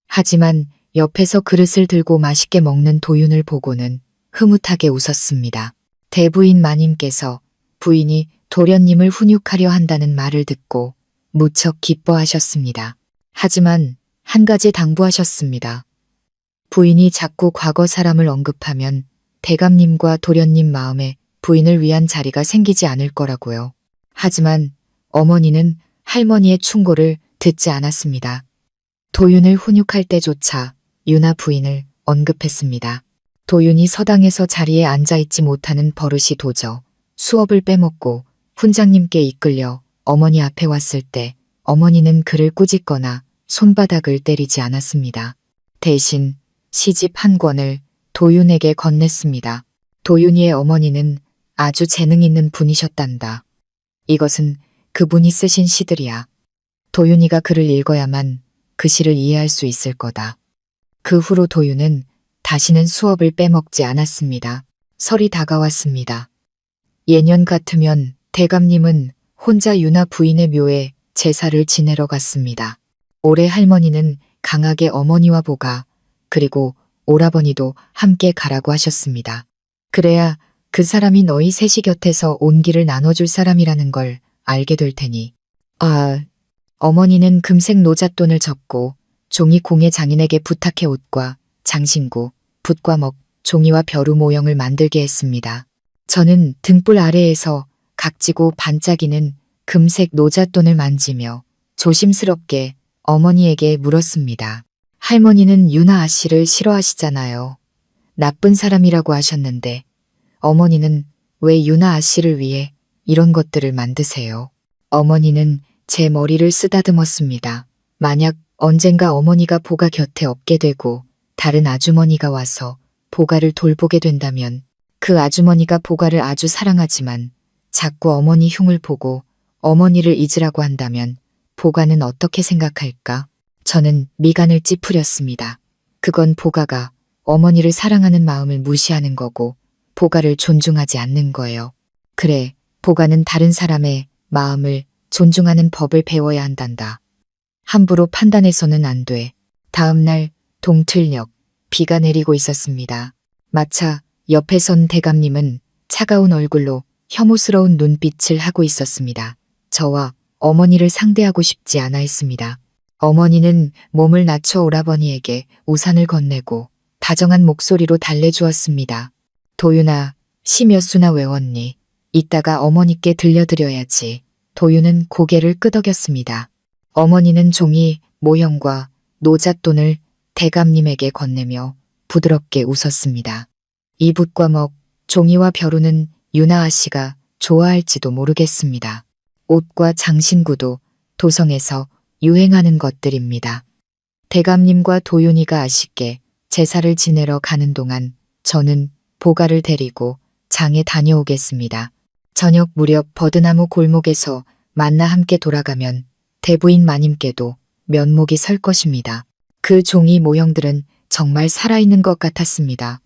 하지만 옆에서 그릇을 들고 맛있게 먹는 도윤을 보고는 흐뭇하게 웃었습니다. 대부인 마님께서 부인이 도련님을 훈육하려 한다는 말을 듣고 무척 기뻐하셨습니다. 하지만 한 가지 당부하셨습니다. 부인이 자꾸 과거 사람을 언급하면 대감님과 도련님 마음에 부인을 위한 자리가 생기지 않을 거라고요. 하지만 어머니는 할머니의 충고를 듣지 않았습니다. 도윤을 훈육할 때조차 유나 부인을 언급했습니다. 도윤이 서당에서 자리에 앉아있지 못하는 버릇이 도져 수업을 빼먹고 훈장님께 이끌려 어머니 앞에 왔을 때 어머니는 그를 꾸짖거나 손바닥을 때리지 않았습니다. 대신 시집 한 권을 도윤에게 건넸습니다. 도윤이의 어머니는 아주 재능 있는 분이셨단다. 이것은 그분이 쓰신 시들이야. 도윤이가 글을 읽어야만 그 시를 이해할 수 있을 거다. 그 후로 도윤은 다시는 수업을 빼먹지 않았습니다. 설이 다가왔습니다. 예년 같으면 대감님은 혼자 유나 부인의 묘에 제사를 지내러 갔습니다. 올해 할머니는 강하게 어머니와 보가 그리고 오라버니도 함께 가라고 하셨습니다. 그래야 그 사람이 너희 셋이 곁에서 온 길을 나눠줄 사람이라는 걸 알게 될 테니. 어머니는 금색 노잣돈을 접고 종이 공예 장인에게 부탁해 옷과 장신구, 붓과 먹, 종이와 벼루 모형을 만들게 했습니다. 저는 등불 아래에서 각지고 반짝이는 금색 노잣돈을 만지며 조심스럽게 어머니에게 물었습니다. 할머니는 유나 아씨를 싫어하시잖아요. 나쁜 사람이라고 하셨는데 어머니는 왜 유나 아씨를 위해 이런 것들을 만드세요? 어머니는 제 머리를 쓰다듬었습니다. 만약 언젠가 어머니가 보가 곁에 없게 되고 다른 아주머니가 와서 보가를 돌보게 된다면 그 아주머니가 보가를 아주 사랑하지만 자꾸 어머니 흉을 보고 어머니를 잊으라고 한다면 보가는 어떻게 생각할까? 저는 미간을 찌푸렸습니다. 그건 보가가 어머니를 사랑하는 마음을 무시하는 거고 보가를 존중하지 않는 거예요. 그래, 보가는 다른 사람의 마음을 존중하는 법을 배워야 한단다. 함부로 판단해서는 안 돼. 다음 날 동틀녘 비가 내리고 있었습니다. 마차 옆에 선 대감님은 차가운 얼굴로 혐오스러운 눈빛을 하고 있었습니다. 저와 어머니를 상대하고 싶지 않아 했습니다. 어머니는 몸을 낮춰 오라버니에게 우산을 건네고 다정한 목소리로 달래주었습니다. 도윤아, 시 몇 수나 외웠니? 이따가 어머니께 들려드려야지. 도윤은 고개를 끄덕였습니다. 어머니는 종이, 모형과 노잣돈을 대감님에게 건네며 부드럽게 웃었습니다. 이 붓과 먹, 종이와 벼루는 유나 아씨가 좋아할지도 모르겠습니다. 옷과 장신구도 도성에서 유행하는 것들입니다. 대감님과 도윤이가 아쉽게 제사를 지내러 가는 동안 저는 보가를 데리고 장에 다녀오겠습니다. 저녁 무렵 버드나무 골목에서 만나 함께 돌아가면 대부인 마님께도 면목이 설 것입니다. 그 종이 모형들은 정말 살아있는 것 같았습니다.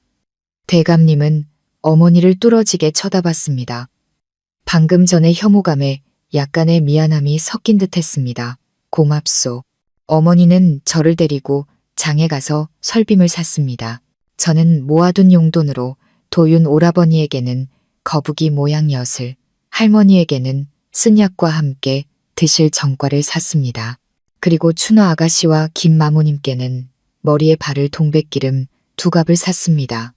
대감님은 어머니를 뚫어지게 쳐다봤습니다. 방금 전의 혐오감에 약간의 미안함이 섞인 듯 했습니다. 고맙소. 어머니는 저를 데리고 장에 가서 설빔을 샀습니다. 저는 모아둔 용돈으로 도윤 오라버니에게는 거북이 모양 엿을, 할머니에게는 쓴약과 함께 드실 정과를 샀습니다. 그리고 춘화 아가씨와 김마모님께는 머리에 바를 동백기름 2갑을 샀습니다.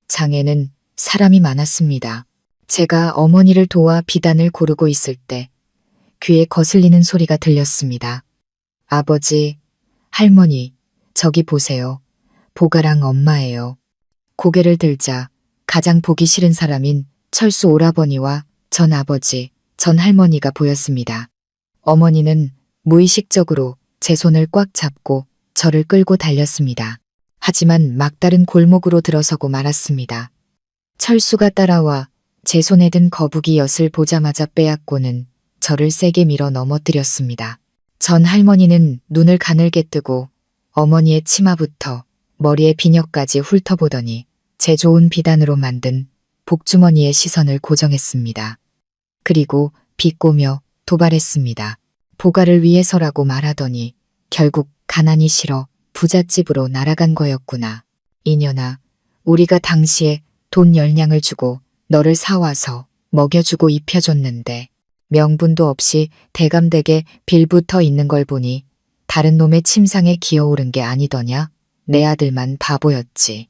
장에는 사람이 많았습니다. 제가 어머니를 도와 비단을 고르고 있을 때 귀에 거슬리는 소리가 들렸습니다. 아버지, 할머니, 저기 보세요. 보가랑 엄마예요. 고개를 들자 가장 보기 싫은 사람인 철수 오라버니와 전 아버지, 전 할머니가 보였습니다. 어머니는 무의식적으로 제 손을 꽉 잡고 저를 끌고 달렸습니다. 하지만 막다른 골목으로 들어서고 말았습니다. 철수가 따라와 제 손에 든 거북이 엿을 보자마자 빼앗고는 저를 세게 밀어 넘어뜨렸습니다. 전 할머니는 눈을 가늘게 뜨고 어머니의 치마부터 머리의 비녀까지 훑어보더니 제 좋은 비단으로 만든 복주머니에 시선을 고정했습니다. 그리고 비꼬며 도발했습니다. 보가를 위해서라고 말하더니 결국 가난이 싫어 부잣집으로 날아간 거였구나. 이년아, 우리가 당시에 돈 10냥을 주고 너를 사와서 먹여주고 입혀줬는데 명분도 없이 대감댁에 빌붙어 있는 걸 보니 다른 놈의 침상에 기어오른 게 아니더냐? 내 아들만 바보였지.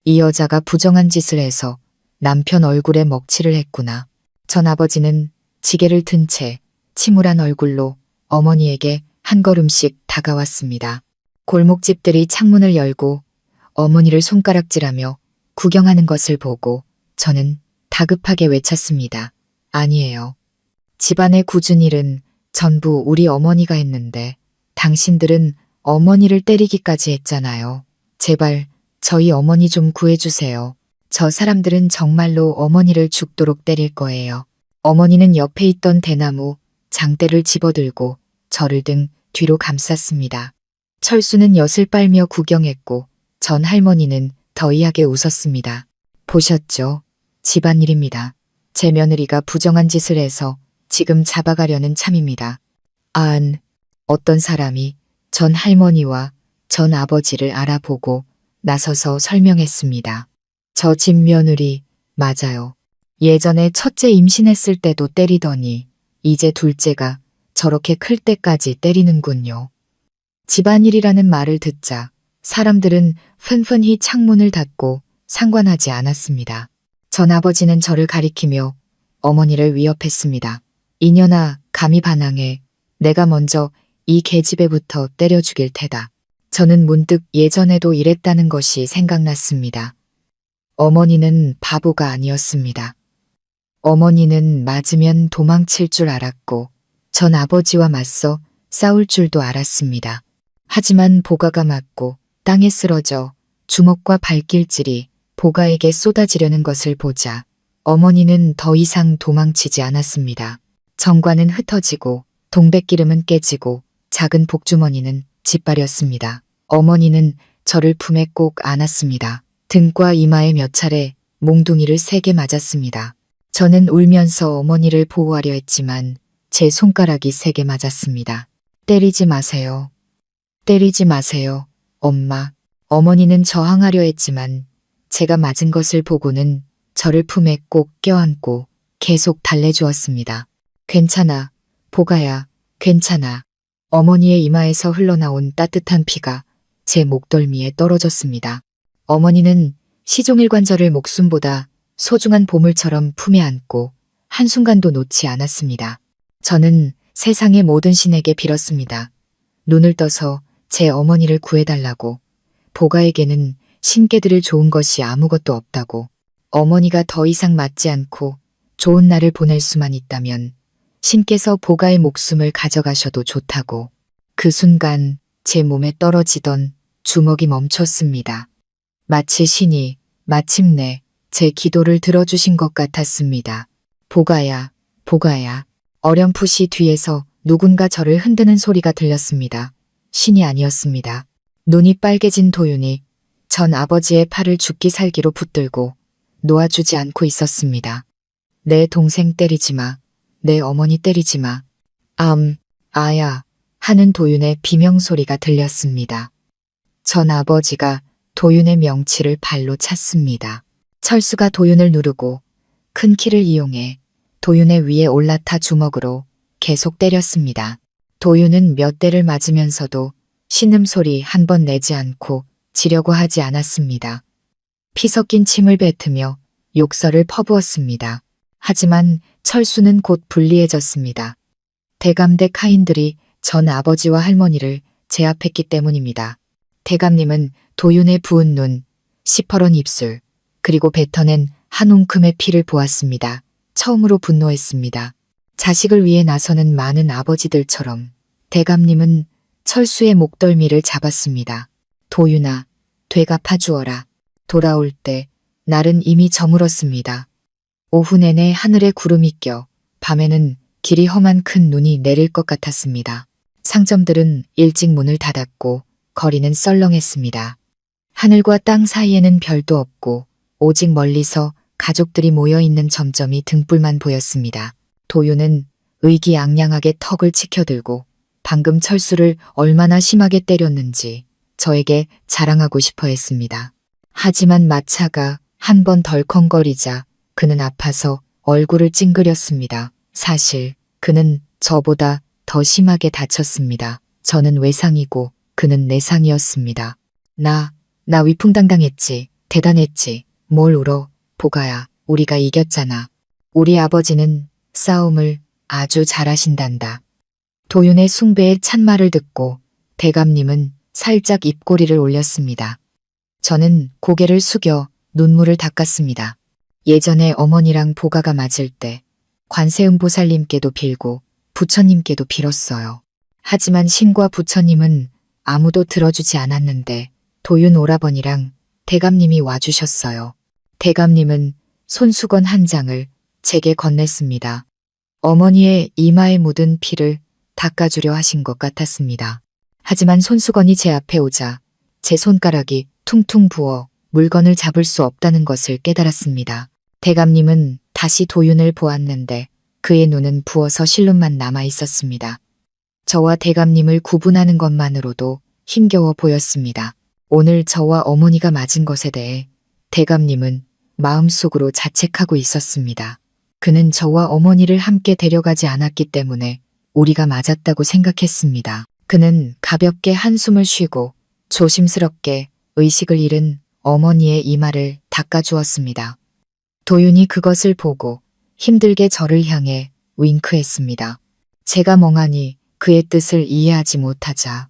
이 여자가 부정한 짓을 해서 남편 얼굴에 먹칠을 했구나. 전 아버지는 지게를 든 채 침울한 얼굴로 어머니에게 한 걸음씩 다가왔습니다. 골목집들이 창문을 열고 어머니를 손가락질하며 구경하는 것을 보고 저는 다급하게 외쳤습니다. 아니에요. 집안의 굳은 일은 전부 우리 어머니가 했는데 당신들은 어머니를 때리기까지 했잖아요. 제발 저희 어머니 좀 구해주세요. 저 사람들은 정말로 어머니를 죽도록 때릴 거예요. 어머니는 옆에 있던 대나무 장대를 집어들고 저를 등 뒤로 감쌌습니다. 철수는 엿을 빨며 구경했고 전 할머니는 더이하게 웃었습니다. 보셨죠? 집안일입니다. 제 며느리가 부정한 짓을 해서 지금 잡아가려는 참입니다. 어떤 사람이 전 할머니와 전 아버지를 알아보고 나서서 설명했습니다. 저 집 며느리 맞아요. 예전에 첫째 임신했을 때도 때리더니 이제 둘째가 저렇게 클 때까지 때리는군요. 집안일이라는 말을 듣자 사람들은 憤憤히 창문을 닫고 상관하지 않았습니다. 전 아버지는 저를 가리키며 어머니를 위협했습니다. 이년아, 감히 반항해. 내가 먼저 이 계집애부터 때려 죽일 테다. 저는 문득 예전에도 이랬다는 것이 생각났습니다. 어머니는 바보가 아니었습니다. 어머니는 맞으면 도망칠 줄 알았고 전 아버지와 맞서 싸울 줄도 알았습니다. 하지만 보가가 맞고 땅에 쓰러져 주먹과 발길질이 보가에게 쏟아지려는 것을 보자 어머니는 더 이상 도망치지 않았습니다. 정관은 흩어지고 동백기름은 깨지고 작은 복주머니는 짓밟렸습니다. 어머니는 저를 품에 꼭 안았습니다. 등과 이마에 몇 차례 몽둥이를 세게 맞았습니다. 저는 울면서 어머니를 보호하려 했지만 제 손가락이 세게 맞았습니다. 때리지 마세요. 때리지 마세요. 엄마. 어머니는 저항하려 했지만 제가 맞은 것을 보고는 저를 품에 꼭 껴안고 계속 달래주었습니다. 괜찮아. 보가야. 괜찮아. 어머니의 이마에서 흘러나온 따뜻한 피가 제 목덜미에 떨어졌습니다. 어머니는 시종일관저를 목숨보다 소중한 보물처럼 품에 안고 한순간도 놓지 않았습니다. 저는 세상의 모든 신에게 빌었습니다. 눈을 떠서 제 어머니를 구해달라고. 보가에게는 신께 드릴 좋은 것이 아무것도 없다고. 어머니가 더 이상 맞지 않고 좋은 날을 보낼 수만 있다면 신께서 보가의 목숨을 가져가셔도 좋다고. 그 순간 제 몸에 떨어지던 주먹이 멈췄습니다. 마치 신이 마침내 제 기도를 들어주신 것 같았습니다. 보가야, 보가야. 어렴풋이 뒤에서 누군가 저를 흔드는 소리가 들렸습니다. 신이 아니었습니다. 눈이 빨개진 도윤이 전 아버지의 팔을 죽기 살기로 붙들고 놓아주지 않고 있었습니다. 내 동생 때리지 마. 내 어머니 때리지 마. 아야 하는 도윤의 비명소리가 들렸습니다. 전 아버지가 도윤의 명치를 발로 찼습니다. 철수가 도윤을 누르고 큰 키를 이용해 도윤의 위에 올라타 주먹으로 계속 때렸습니다. 도윤은 몇 대를 맞으면서도 신음소리 한 번 내지 않고 지려고 하지 않았습니다. 피 섞인 침을 뱉으며 욕설을 퍼부었습니다. 하지만 철수는 곧 불리해졌습니다. 대감댁 하인들이 전 아버지와 할머니를 제압했기 때문입니다. 대감님은 도윤의 부은 눈, 시퍼런 입술, 그리고 뱉어낸 한 움큼의 피를 보았습니다. 처음으로 분노했습니다. 자식을 위해 나서는 많은 아버지들처럼 대감님은 철수의 목덜미를 잡았습니다. 도윤아, 되갚아주어라. 돌아올 때 날은 이미 저물었습니다. 오후 내내 하늘에 구름이 껴 밤에는 길이 험한 큰 눈이 내릴 것 같았습니다. 상점들은 일찍 문을 닫았고 거리는 썰렁했습니다. 하늘과 땅 사이에는 별도 없고 오직 멀리서 가족들이 모여있는 점점이 등불만 보였습니다. 도윤은 의기양양하게 턱을 치켜들고 방금 철수를 얼마나 심하게 때렸는지 저에게 자랑하고 싶어 했습니다. 하지만 마차가 한 번 덜컹거리자 그는 아파서 얼굴을 찡그렸습니다. 사실 그는 저보다 더 심하게 다쳤습니다. 저는 외상이고 그는 내상이었습니다. 나 위풍당당했지. 대단했지. 뭘 울어. 보가야, 우리가 이겼잖아. 우리 아버지는 싸움을 아주 잘하신단다. 도윤의 숭배의 찬말을 듣고 대감님은 살짝 입꼬리를 올렸습니다. 저는 고개를 숙여 눈물을 닦았습니다. 예전에 어머니랑 보가가 맞을 때 관세음보살님께도 빌고 부처님께도 빌었어요. 하지만 신과 부처님은 아무도 들어주지 않았는데 도윤 오라버니랑 대감님이 와주셨어요. 대감님은 손수건 한 장을 제게 건넸습니다. 어머니의 이마에 묻은 피를 닦아주려 하신 것 같았습니다. 하지만 손수건이 제 앞에 오자 제 손가락이 퉁퉁 부어 물건을 잡을 수 없다는 것을 깨달았습니다. 대감님은 다시 도윤을 보았는데 그의 눈은 부어서 실눈만 남아 있었습니다. 저와 대감님을 구분하는 것만으로도 힘겨워 보였습니다. 오늘 저와 어머니가 맞은 것에 대해 대감님은 마음속으로 자책하고 있었습니다. 그는 저와 어머니를 함께 데려가지 않았기 때문에 우리가 맞았다고 생각했습니다. 그는 가볍게 한숨을 쉬고 조심스럽게 의식을 잃은 어머니의 이마를 닦아주었습니다. 도윤이 그것을 보고 힘들게 저를 향해 윙크했습니다. 제가 멍하니 그의 뜻을 이해하지 못하자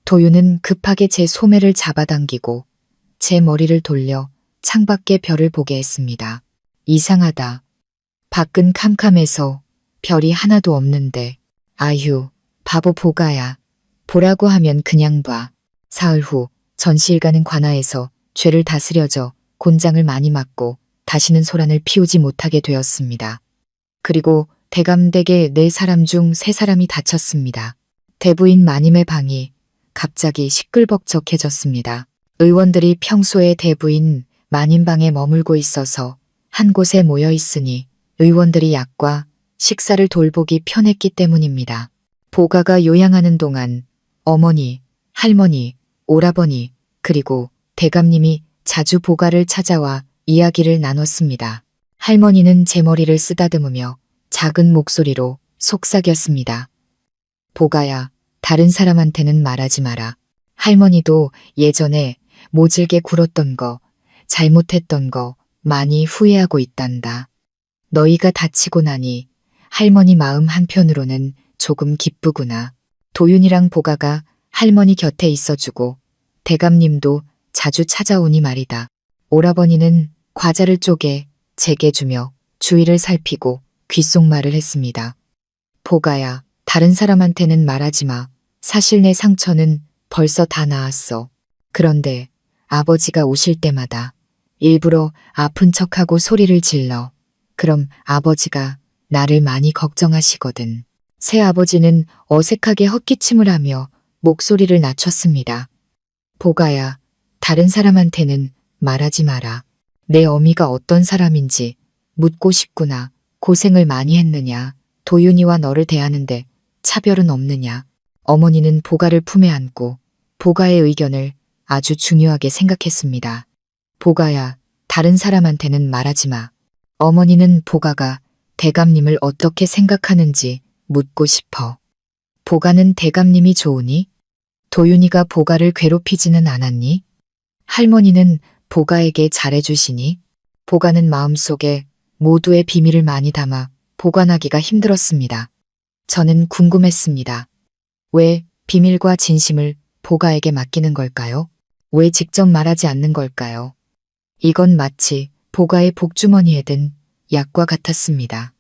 도윤은 급하게 제 소매를 잡아당기고 제 머리를 돌려 창밖의 별을 보게 했습니다. 이상하다. 밖은 캄캄해서 별이 하나도 없는데 아휴, 바보 보가야. 보라고 하면 그냥 봐. 사흘 후 전시일가는 관아에서 죄를 다스려져 곤장을 많이 맞고 다시는 소란을 피우지 못하게 되었습니다. 그리고 대감댁의 4사람 중 3사람이 다쳤습니다. 대부인 마님의 방이 갑자기 시끌벅적해졌습니다. 의원들이 평소에 대부인 마님 방에 머물고 있어서 한 곳에 모여 있으니 의원들이 약과 식사를 돌보기 편했기 때문입니다. 보가가 요양하는 동안 어머니, 할머니, 오라버니, 그리고 대감님이 자주 보가를 찾아와 이야기를 나눴습니다. 할머니는 제 머리를 쓰다듬으며 작은 목소리로 속삭였습니다. 보가야, 다른 사람한테는 말하지 마라. 할머니도 예전에 모질게 굴었던 거, 잘못했던 거 많이 후회하고 있단다. 너희가 다치고 나니 할머니 마음 한편으로는 조금 기쁘구나. 도윤이랑 보가가 할머니 곁에 있어주고 대감님도 자주 찾아오니 말이다. 오라버니는 과자를 쪼개 제게 주며 주위를 살피고 귓속말을 했습니다. 보가야, 다른 사람한테는 말하지 마. 사실 내 상처는 벌써 다 나았어. 그런데 아버지가 오실 때마다 일부러 아픈 척하고 소리를 질러. 그럼 아버지가 나를 많이 걱정하시거든. 새아버지는 어색하게 헛기침을 하며 목소리를 낮췄습니다. 보가야, 다른 사람한테는 말하지 마라. 내 어미가 어떤 사람인지 묻고 싶구나. 고생을 많이 했느냐. 도윤이와 너를 대하는데 차별은 없느냐. 어머니는 보가를 품에 안고 보가의 의견을 아주 중요하게 생각했습니다. 보가야, 다른 사람한테는 말하지 마. 어머니는 보가가 대감님을 어떻게 생각하는지 묻고 싶어. 보가는 대감님이 좋으니? 도윤이가 보가를 괴롭히지는 않았니? 할머니는 보가에게 잘해주시니? 보가는 마음속에 모두의 비밀을 많이 담아 보관하기가 힘들었습니다. 저는 궁금했습니다. 왜 비밀과 진심을 보가에게 맡기는 걸까요? 왜 직접 말하지 않는 걸까요? 이건 마치 보가의 복주머니에 든 약과 같았습니다.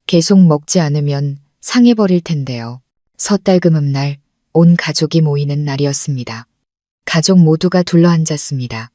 계속 먹지 않으면 상해버릴 텐데요. 섣달금음날 온 가족이 모이는 날이었습니다. 가족 모두가 둘러앉았습니다.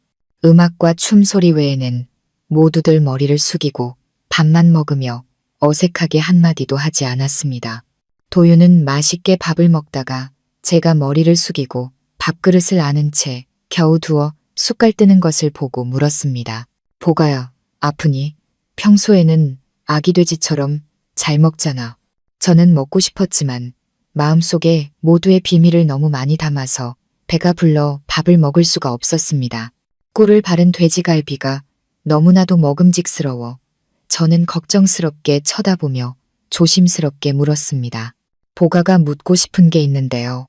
음악과 춤소리 외에는 모두들 머리를 숙이고 밥만 먹으며 어색하게 한마디도 하지 않았습니다. 도윤은 맛있게 밥을 먹다가 제가 머리를 숙이고 밥그릇을 아는 채 겨우 두어 숟갈 뜨는 것을 보고 물었습니다. 보가야, 아프니? 평소에는 아기 돼지처럼 잘 먹잖아. 저는 먹고 싶었지만 마음속에 모두의 비밀을 너무 많이 담아서 배가 불러 밥을 먹을 수가 없었습니다. 꿀을 바른 돼지갈비가 너무나도 먹음직스러워 저는 걱정스럽게 쳐다보며 조심스럽게 물었습니다. 보가가 묻고 싶은 게 있는데요.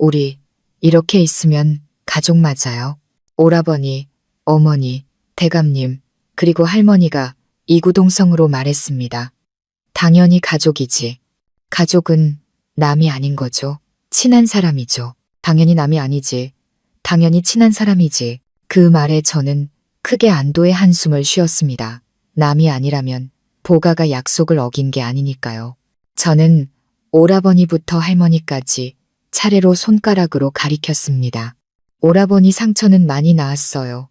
우리 이렇게 있으면 가족 맞아요? 오라버니, 어머니, 대감님, 그리고 할머니가 이구동성으로 말했습니다. 당연히 가족이지. 가족은 남이 아닌 거죠. 친한 사람이죠. 당연히 남이 아니지. 당연히 친한 사람이지. 그 말에 저는 크게 안도의 한숨을 쉬었습니다. 남이 아니라면 보가가 약속을 어긴 게 아니니까요. 저는 오라버니부터 할머니까지 차례로 손가락으로 가리켰습니다. 오라버니 상처는 많이 나았어요.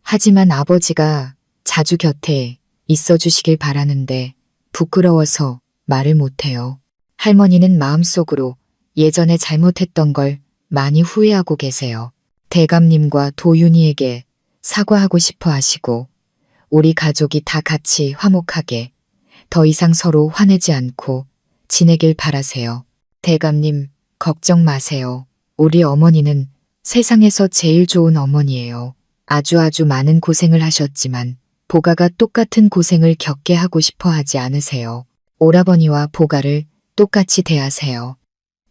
하지만 아버지가 자주 곁에 있어 주시길 바라는데 부끄러워서 말을 못해요. 할머니는 마음속으로 예전에 잘못했던 걸 많이 후회하고 계세요. 대감님과 도윤이에게 사과하고 싶어 하시고 우리 가족이 다 같이 화목하게 더 이상 서로 화내지 않고 지내길 바라세요. 대감님, 걱정 마세요. 우리 어머니는 세상에서 제일 좋은 어머니예요. 아주 많은 고생을 하셨지만 보가가 똑같은 고생을 겪게 하고 싶어 하지 않으세요. 오라버니와 보가를 똑같이 대하세요.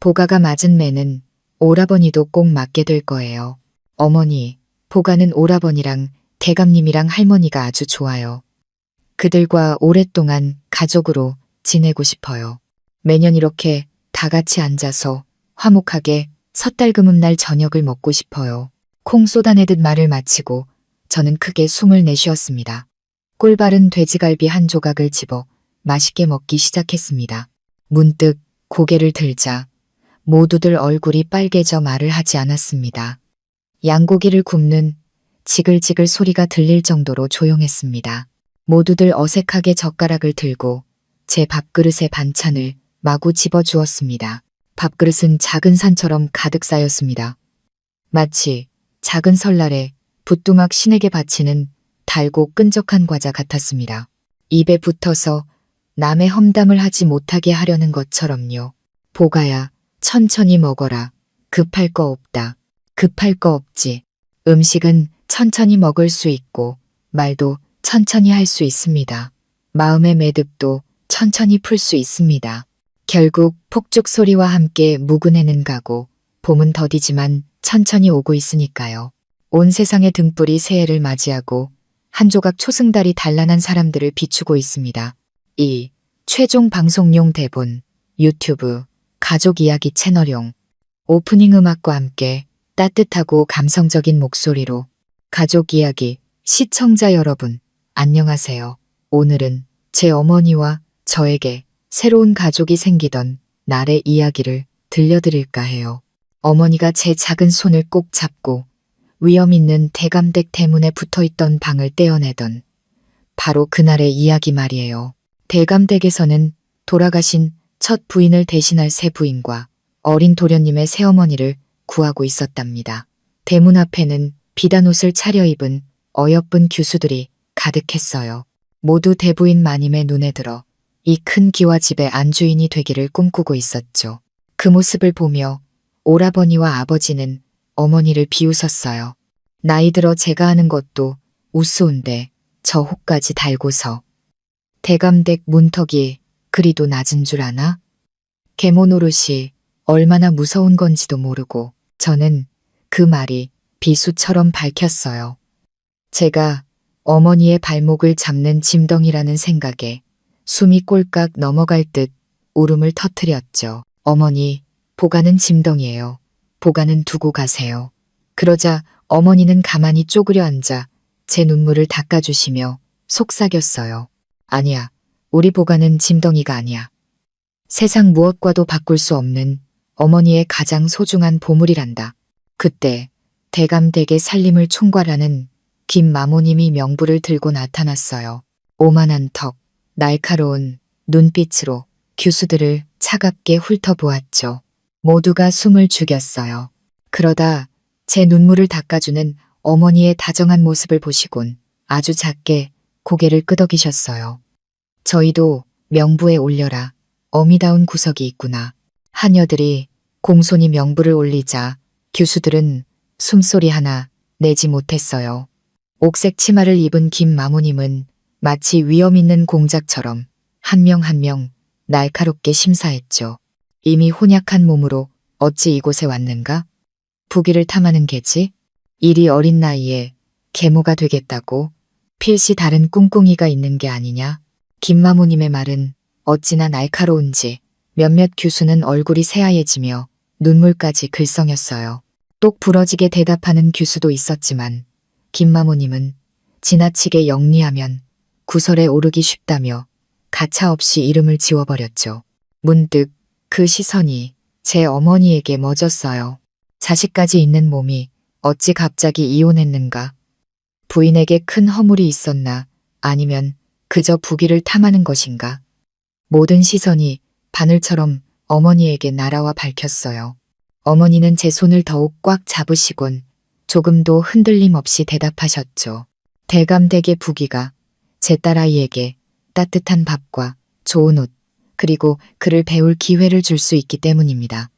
보가가 맞은 매는 오라버니도 꼭 맞게 될 거예요. 어머니, 보가는 오라버니랑 대감님이랑 할머니가 아주 좋아요. 그들과 오랫동안 가족으로 지내고 싶어요. 매년 이렇게 다 같이 앉아서 화목하게 섣달금음날 저녁을 먹고 싶어요. 콩 쏟아내듯 말을 마치고 저는 크게 숨을 내쉬었습니다. 꿀바른 돼지갈비 한 조각을 집어 맛있게 먹기 시작했습니다. 문득 고개를 들자 모두들 얼굴이 빨개져 말을 하지 않았습니다. 양고기를 굽는 지글지글 소리가 들릴 정도로 조용했습니다. 모두들 어색하게 젓가락을 들고 제 밥그릇에 반찬을 마구 집어주었습니다. 밥그릇은 작은 산처럼 가득 쌓였습니다. 마치 작은 설날에 부뚜막 신에게 바치는 달고 끈적한 과자 같았습니다. 입에 붙어서 남의 험담을 하지 못하게 하려는 것처럼요. 보가야, 천천히 먹어라. 급할 거 없다. 급할 거 없지. 음식은 천천히 먹을 수 있고 말도 천천히 할 수 있습니다. 마음의 매듭도 천천히 풀 수 있습니다. 결국 폭죽 소리와 함께 묵은해는 가고 봄은 더디지만 천천히 오고 있으니까요. 온 세상의 등불이 새해를 맞이하고 한 조각 초승달이 단란한 사람들을 비추고 있습니다. 이 최종 방송용 대본 유튜브 가족 이야기 채널용 오프닝 음악과 함께 따뜻하고 감성적인 목소리로 가족 이야기 시청자 여러분 안녕하세요. 오늘은 제 어머니와 저에게 새로운 가족이 생기던 날의 이야기를 들려드릴까 해요. 어머니가 제 작은 손을 꼭 잡고 위험 있는 대감댁 대문에 붙어있던 방을 떼어내던 바로 그날의 이야기 말이에요. 대감댁에서는 돌아가신 첫 부인을 대신할 새 부인과 어린 도련님의 새어머니를 구하고 있었답니다. 대문 앞에는 비단 옷을 차려입은 어여쁜 규수들이 가득했어요. 모두 대부인 마님의 눈에 들어 이 큰 기와 집의 안주인이 되기를 꿈꾸고 있었죠. 그 모습을 보며 오라버니와 아버지는 어머니를 비웃었어요. 나이 들어 제가 하는 것도 우스운데 저 호까지 달고서 대감댁 문턱이 그리도 낮은 줄 아나? 계모 노릇이 얼마나 무서운 건지도 모르고 저는 그 말이 비수처럼 밝혔어요. 제가 어머니의 발목을 잡는 짐덩이라는 생각에 숨이 꼴깍 넘어갈 듯 울음을 터뜨렸죠. 어머니, 보가는 짐덩이에요. 보가는 두고 가세요. 그러자 어머니는 가만히 쪼그려 앉아 제 눈물을 닦아주시며 속삭였어요. 아니야. 우리 보가는 짐덩이가 아니야. 세상 무엇과도 바꿀 수 없는 어머니의 가장 소중한 보물이란다. 그때 대감댁의 살림을 총괄하는 김마모님이 명부를 들고 나타났어요. 오만한 턱, 날카로운 눈빛으로 규수들을 차갑게 훑어보았죠. 모두가 숨을 죽였어요. 그러다 제 눈물을 닦아주는 어머니의 다정한 모습을 보시곤 아주 작게 고개를 끄덕이셨어요. 저희도 명부에 올려라. 어미다운 구석이 있구나. 하녀들이 공손히 명부를 올리자 규수들은 숨소리 하나 내지 못했어요. 옥색 치마를 입은 김마모님은 마치 위험 있는 공작처럼 한 명 한 명 날카롭게 심사했죠. 이미 혼약한 몸으로 어찌 이곳에 왔는가? 부귀를 탐하는 게지? 이리 어린 나이에 계모가 되겠다고? 필시 다른 꿍꿍이가 있는 게 아니냐? 김마모님의 말은 어찌나 날카로운지 몇몇 규수는 얼굴이 새하얘지며 눈물까지 글썽였어요. 똑 부러지게 대답하는 규수도 있었지만 김마모님은 지나치게 영리하면 구설에 오르기 쉽다며 가차없이 이름을 지워버렸죠. 문득 그 시선이 제 어머니에게 멎었어요. 자식까지 있는 몸이 어찌 갑자기 이혼했는가? 부인에게 큰 허물이 있었나? 아니면 그저 부귀를 탐하는 것인가? 모든 시선이 바늘처럼 어머니에게 날아와 밝혔어요. 어머니는 제 손을 더욱 꽉 잡으시곤 조금도 흔들림 없이 대답하셨죠. 대감댁의 부귀가 제 딸아이에게 따뜻한 밥과 좋은 옷, 그리고 그를 배울 기회를 줄 수 있기 때문입니다.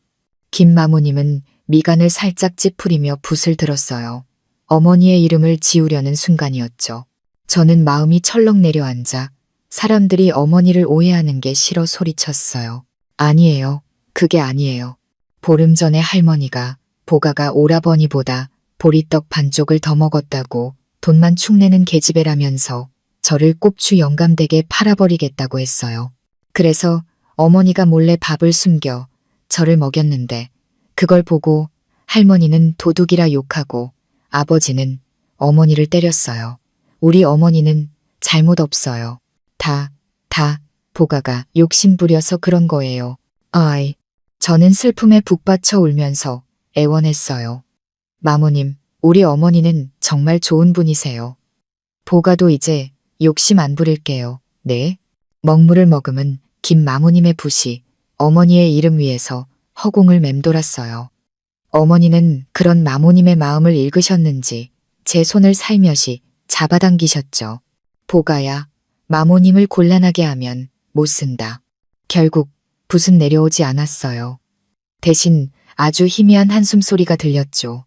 김마모님은 미간을 살짝 찌푸리며 붓을 들었어요. 어머니의 이름을 지우려는 순간이었죠. 저는 마음이 철렁 내려앉아 사람들이 어머니를 오해하는 게 싫어 소리쳤어요. 아니에요. 그게 아니에요. 보름 전에 할머니가 보가가 오라버니보다 보리떡 반쪽을 더 먹었다고 돈만 축내는 계집애라면서 저를 꼽추 영감댁에 팔아버리겠다고 했어요. 그래서 어머니가 몰래 밥을 숨겨 저를 먹였는데 그걸 보고 할머니는 도둑이라 욕하고 아버지는 어머니를 때렸어요. 우리 어머니는 잘못 없어요. 다 보가가 욕심부려서 그런 거예요. 아이, 저는 슬픔에 북받쳐 울면서 애원했어요. 마모님, 우리 어머니는 정말 좋은 분이세요. 보가도 이제 욕심 안 부릴게요. 네? 먹물을 머금은 김마모님의 붓이 어머니의 이름 위에서 허공을 맴돌았어요. 어머니는 그런 마모님의 마음을 읽으셨는지 제 손을 살며시 잡아당기셨죠. 보가야, 마모님을 곤란하게 하면 못 쓴다. 결국 붓은 내려오지 않았어요. 대신 아주 희미한 한숨소리가 들렸죠.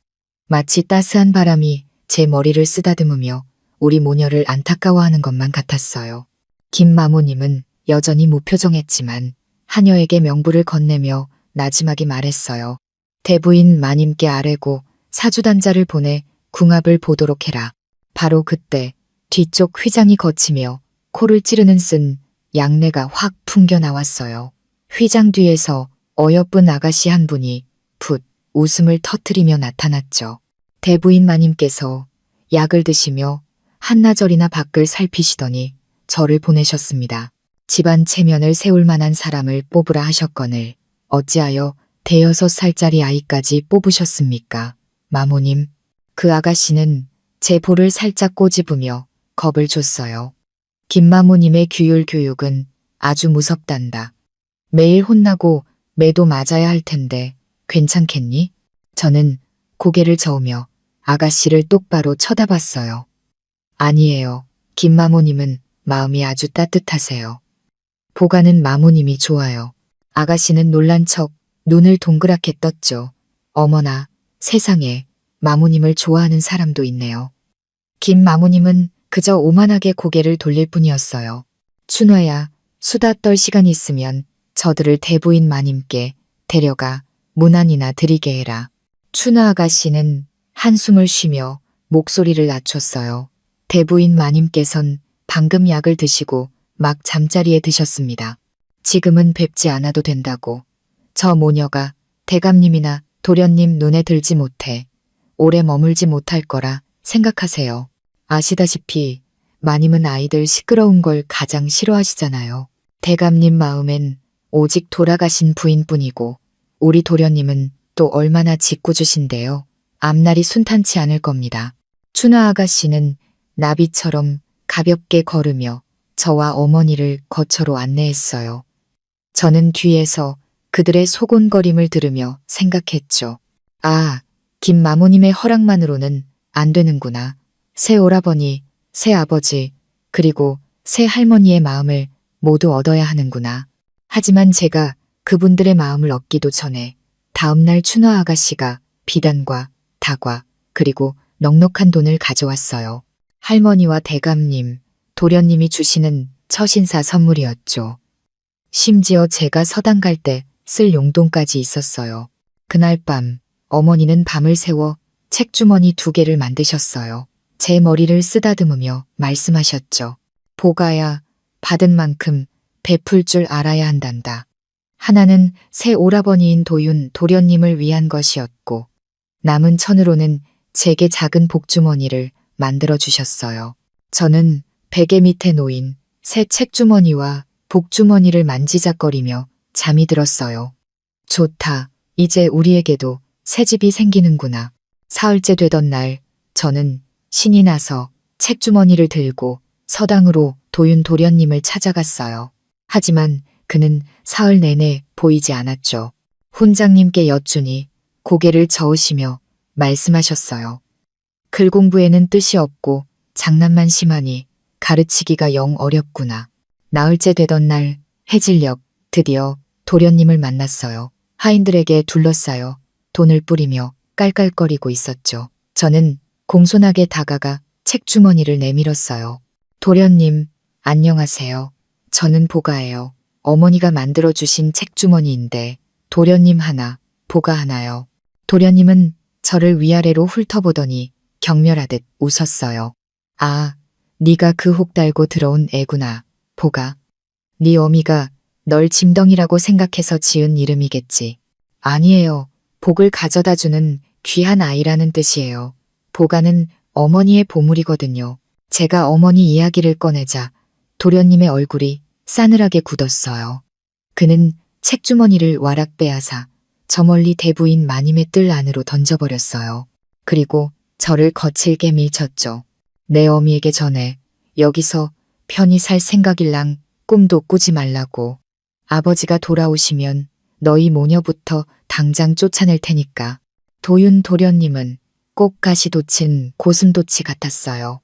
마치 따스한 바람이 제 머리를 쓰다듬으며 우리 모녀를 안타까워하는 것만 같았어요. 김마모님은 여전히 무표정했지만 하녀에게 명부를 건네며 나지막이 말했어요. 대부인 마님께 아뢰고 사주단자를 보내 궁합을 보도록 해라. 바로 그때 뒤쪽 휘장이 거치며 코를 찌르는 쓴 양내가 확 풍겨 나왔어요. 휘장 뒤에서 어여쁜 아가씨 한 분이 붓 웃음을 터뜨리며 나타났죠. 대부인 마님께서 약을 드시며 한나절이나 밖을 살피시더니 저를 보내셨습니다. 집안 체면을 세울 만한 사람을 뽑으라 하셨거늘 어찌하여 5살짜리 아이까지 뽑으셨습니까? 마모님, 그 아가씨는 제 볼을 살짝 꼬집으며 겁을 줬어요. 김마모님의 규율 교육은 아주 무섭단다. 매일 혼나고 매도 맞아야 할 텐데 괜찮겠니? 저는 고개를 저으며 아가씨를 똑바로 쳐다봤어요. 아니에요. 김마모님은 마음이 아주 따뜻하세요. 보가는 마모님이 좋아요. 아가씨는 놀란 척 눈을 동그랗게 떴죠. 어머나, 세상에 마모님을 좋아하는 사람도 있네요. 김마모님은 그저 오만하게 고개를 돌릴 뿐이었어요. 춘화야, 수다 떨 시간 있으면 저들을 대부인 마님께 데려가 문안이나 드리게 해라. 춘화 아가씨는 한숨을 쉬며 목소리를 낮췄어요. 대부인 마님께선 방금 약을 드시고 막 잠자리에 드셨습니다. 지금은 뵙지 않아도 된다고. 저 모녀가 대감님이나 도련님 눈에 들지 못해 오래 머물지 못할 거라 생각하세요. 아시다시피 마님은 아이들 시끄러운 걸 가장 싫어하시잖아요. 대감님 마음엔 오직 돌아가신 부인뿐이고 우리 도련님은 또 얼마나 짓궂으신데요. 앞날이 순탄치 않을 겁니다. 춘하 아가씨는 나비처럼 가볍게 걸으며 저와 어머니를 거처로 안내했어요. 저는 뒤에서 그들의 소곤거림을 들으며 생각했죠. 아, 김 마모님의 허락만으로는 안 되는구나. 새 오라버니, 새 아버지, 그리고 새 할머니의 마음을 모두 얻어야 하는구나. 하지만 제가 그분들의 마음을 얻기도 전에 다음날 춘화 아가씨가 비단과 다과 그리고 넉넉한 돈을 가져왔어요. 할머니와 대감님, 도련님이 주시는 처신사 선물이었죠. 심지어 제가 서당 갈 때 쓸 용돈까지 있었어요. 그날 밤 어머니는 밤을 새워 책주머니 2개를 만드셨어요. 제 머리를 쓰다듬으며 말씀하셨죠. 보가야, 받은 만큼 베풀 줄 알아야 한단다. 하나는 새 오라버니인 도련님을 위한 것이었고 남은 1,000으로는 제게 작은 복주머니를 만들어 주셨어요. 저는 베개 밑에 놓인 새 책주머니와 복주머니를 만지작거리며 잠이 들었어요. 좋다. 이제 우리에게도 새 집이 생기는구나. 사흘째 되던 날 저는 신이 나서 책주머니를 들고 서당으로 도련님을 찾아갔어요. 하지만 그는 사흘 내내 보이지 않았죠. 훈장님께 여쭈니 고개를 저으시며 말씀하셨어요. 글 공부에는 뜻이 없고 장난만 심하니 가르치기가 영 어렵구나. 나흘째 되던 날 해질녘 드디어 도련님을 만났어요. 하인들에게 둘러싸여 돈을 뿌리며 깔깔거리고 있었죠. 저는 공손하게 다가가 책주머니를 내밀었어요. 도련님, 안녕하세요. 저는 보가예요. 어머니가 만들어주신 책주머니인데 도련님 하나, 보가 하나요. 도련님은 저를 위아래로 훑어보더니 경멸하듯 웃었어요. 아, 네가 그 혹 달고 들어온 애구나, 보가. 네 어미가 널 짐덩이라고 생각해서 지은 이름이겠지. 아니에요. 복을 가져다주는 귀한 아이라는 뜻이에요. 보가는 어머니의 보물이거든요. 제가 어머니 이야기를 꺼내자 도련님의 얼굴이 싸늘하게 굳었어요. 그는 책주머니를 와락 빼앗아 저 멀리 대부인 마님의 뜰 안으로 던져버렸어요. 그리고 저를 거칠게 밀쳤죠. 내 어미에게 전해 여기서 편히 살 생각일랑 꿈도 꾸지 말라고. 아버지가 돌아오시면 너희 모녀부터 당장 쫓아낼 테니까. 도련님은 꼭 가시돋친 고슴도치 같았어요.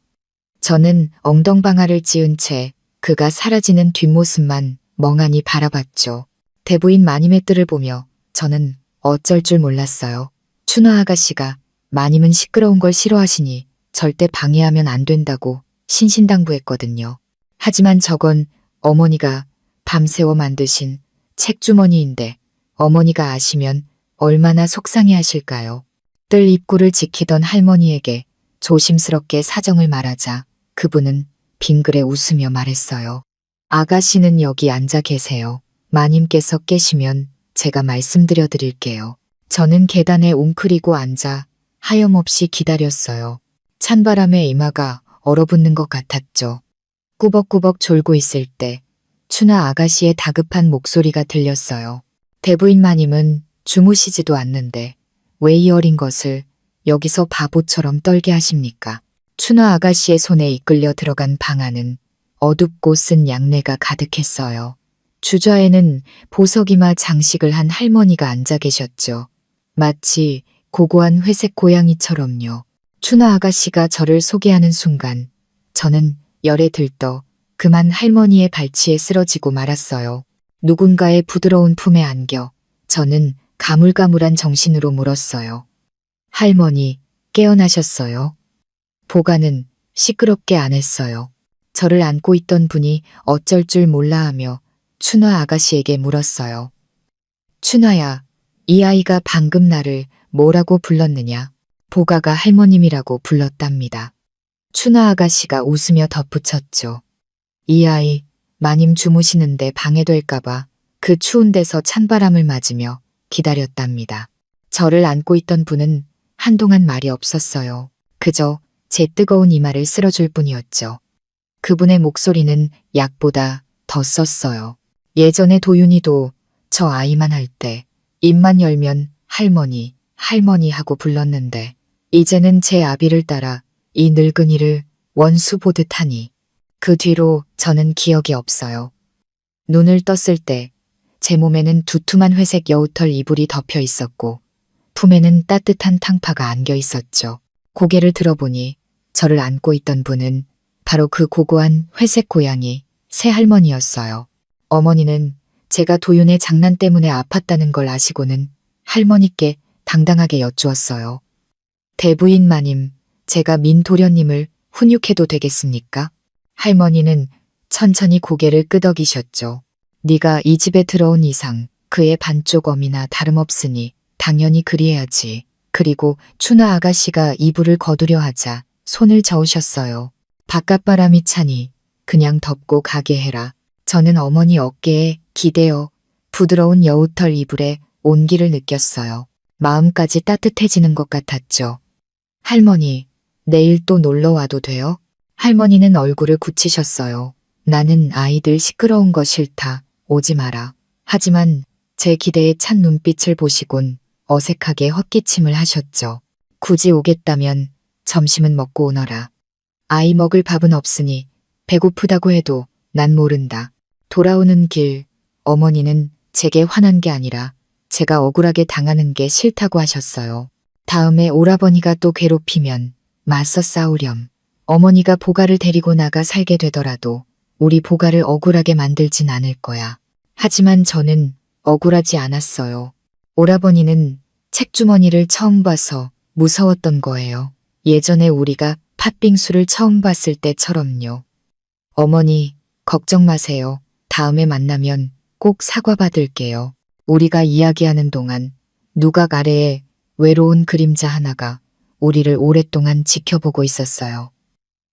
저는 엉덩방아를 찧은 채 그가 사라지는 뒷모습만 멍하니 바라봤죠. 대부인 마님의 뜰을 보며 저는 어쩔 줄 몰랐어요. 춘화 아가씨가 마님은 시끄러운 걸 싫어하시니 절대 방해하면 안 된다고 신신당부했거든요. 하지만 저건 어머니가 밤새워 만드신 책주머니인데 어머니가 아시면 얼마나 속상해 하실까요? 뜰 입구를 지키던 할머니에게 조심스럽게 사정을 말하자 그분은 빙그레 웃으며 말했어요. 아가씨는 여기 앉아 계세요. 마님께서 깨시면 제가 말씀드려 드릴게요. 저는 계단에 웅크리고 앉아 하염없이 기다렸어요. 찬바람에 이마가 얼어붙는 것 같았죠. 꾸벅꾸벅 졸고 있을 때 춘하 아가씨의 다급한 목소리가 들렸어요. 대부인 마님은 주무시지도 않는데 왜 이 어린 것을 여기서 바보처럼 떨게 하십니까? 춘하 아가씨의 손에 이끌려 들어간 방 안은 어둡고 쓴 양내가 가득했어요. 주좌에는 보석이마 장식을 한 할머니가 앉아 계셨죠. 마치 고고한 회색 고양이처럼요. 춘하 아가씨가 저를 소개하는 순간 저는 열에 들떠 그만 할머니의 발치에 쓰러지고 말았어요. 누군가의 부드러운 품에 안겨 저는 가물가물한 정신으로 물었어요. 할머니, 깨어나셨어요? 보가는 시끄럽게 안 했어요. 저를 안고 있던 분이 어쩔 줄 몰라 하며 춘화 아가씨에게 물었어요. 춘화야, 이 아이가 방금 나를 뭐라고 불렀느냐? 보가가 할머님이라고 불렀답니다. 춘화 아가씨가 웃으며 덧붙였죠. 이 아이, 마님 주무시는데 방해될까봐 그 추운 데서 찬바람을 맞으며 기다렸답니다. 저를 안고 있던 분은 한동안 말이 없었어요. 그저 제 뜨거운 이마를 쓸어줄 뿐이었죠. 그분의 목소리는 약보다 더 썼어요. 예전에 도윤이도 저 아이만 할 때 입만 열면 할머니, 할머니 하고 불렀는데 이제는 제 아비를 따라 이 늙은이를 원수 보듯 하니 그 뒤로 저는 기억이 없어요. 눈을 떴을 때 제 몸에는 두툼한 회색 여우털 이불이 덮여 있었고 품에는 따뜻한 탕파가 안겨 있었죠. 고개를 들어보니 저를 안고 있던 분은 바로 그 고고한 회색 고양이 새할머니였어요. 어머니는 제가 도윤의 장난 때문에 아팠다는 걸 아시고는 할머니께 당당하게 여쭈었어요. 대부인 마님, 제가 민도련님을 훈육해도 되겠습니까? 할머니는 천천히 고개를 끄덕이셨죠. 네가 이 집에 들어온 이상 그의 반쪽 어미나 다름없으니 당연히 그리해야지. 그리고 춘화 아가씨가 이불을 거두려 하자 손을 저으셨어요. 바깥바람이 차니 그냥 덮고 가게 해라. 저는 어머니 어깨에 기대어 부드러운 여우털 이불에 온기를 느꼈어요. 마음까지 따뜻해지는 것 같았죠. 할머니, 내일 또 놀러 와도 돼요? 할머니는 얼굴을 굳히셨어요. 나는 아이들 시끄러운 거 싫다. 오지 마라. 하지만 제 기대에 찬 눈빛을 보시곤 어색하게 헛기침을 하셨죠. 굳이 오겠다면 점심은 먹고 오너라. 아이 먹을 밥은 없으니 배고프다고 해도 난 모른다. 돌아오는 길 어머니는 제게 화난 게 아니라 제가 억울하게 당하는 게 싫다고 하셨어요. 다음에 오라버니가 또 괴롭히면 맞서 싸우렴. 어머니가 보가를 데리고 나가 살게 되더라도 우리 보가를 억울하게 만들진 않을 거야. 하지만 저는 억울하지 않았어요. 오라버니는 책주머니를 처음 봐서 무서웠던 거예요. 예전에 우리가 팥빙수를 처음 봤을 때처럼요. 어머니, 걱정 마세요. 다음에 만나면 꼭 사과받을게요. 우리가 이야기하는 동안 누각 아래에 외로운 그림자 하나가 우리를 오랫동안 지켜보고 있었어요.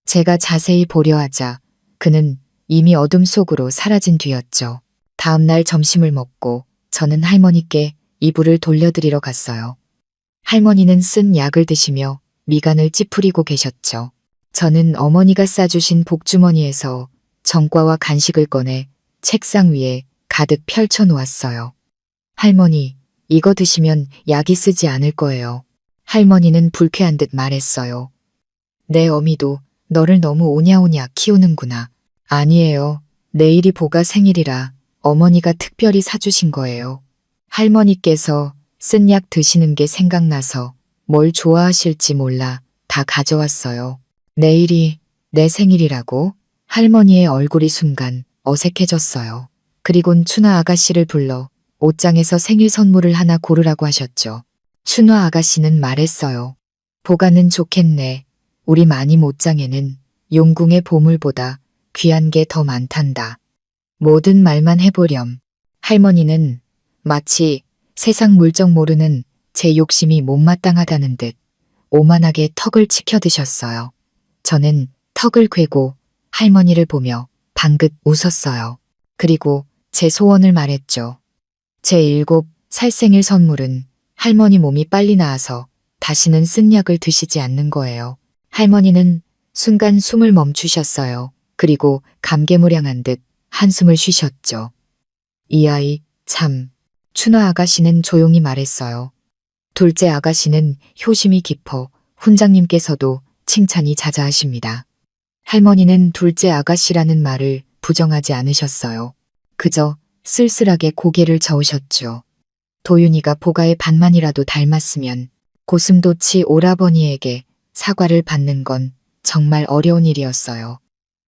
제가 자세히 보려 하자 그는 이미 어둠 속으로 사라진 뒤였죠. 다음 날 점심을 먹고 저는 할머니께 이불을 돌려드리러 갔어요. 할머니는 쓴 약을 드시며 미간을 찌푸리고 계셨죠. 저는 어머니가 싸주신 복주머니에서 정과와 간식을 꺼내 책상 위에 가득 펼쳐 놓았어요. 할머니, 이거 드시면 약이 쓰지 않을 거예요. 할머니는 불쾌한 듯 말했어요. 내 어미도 너를 너무 오냐오냐 키우는구나. 아니에요. 내일이 보가 생일이라 어머니가 특별히 사주신 거예요. 할머니께서 쓴 약 드시는 게 생각나서 뭘 좋아하실지 몰라 다 가져왔어요. 내일이 내 생일이라고? 할머니의 얼굴이 순간 어색해졌어요. 그리곤 춘화 아가씨를 불러 옷장에서 생일 선물을 하나 고르라고 하셨죠. 춘화 아가씨는 말했어요. 보가는 좋겠네. 우리 마님 옷장에는 용궁의 보물보다 귀한 게 더 많단다. 모든 말만 해보렴. 할머니는 마치 세상 물정 모르는 제 욕심이 못마땅하다는 듯 오만하게 턱을 치켜드셨어요. 저는 턱을 괸고 할머니를 보며 방긋 웃었어요. 그리고 제 소원을 말했죠. 제 7살 생일 선물은 할머니 몸이 빨리 나아서 다시는 쓴 약을 드시지 않는 거예요. 할머니는 순간 숨을 멈추셨어요. 그리고 감개무량한 듯 한숨을 쉬셨죠. 이 아이 참. 춘화 아가씨는 조용히 말했어요. 둘째 아가씨는 효심이 깊어 훈장님께서도 칭찬이 자자하십니다. 할머니는 둘째 아가씨라는 말을 부정하지 않으셨어요. 그저 쓸쓸하게 고개를 저으셨죠. 도윤이가 보가의 반만이라도 닮았으면 고슴도치 오라버니에게 사과를 받는 건 정말 어려운 일이었어요.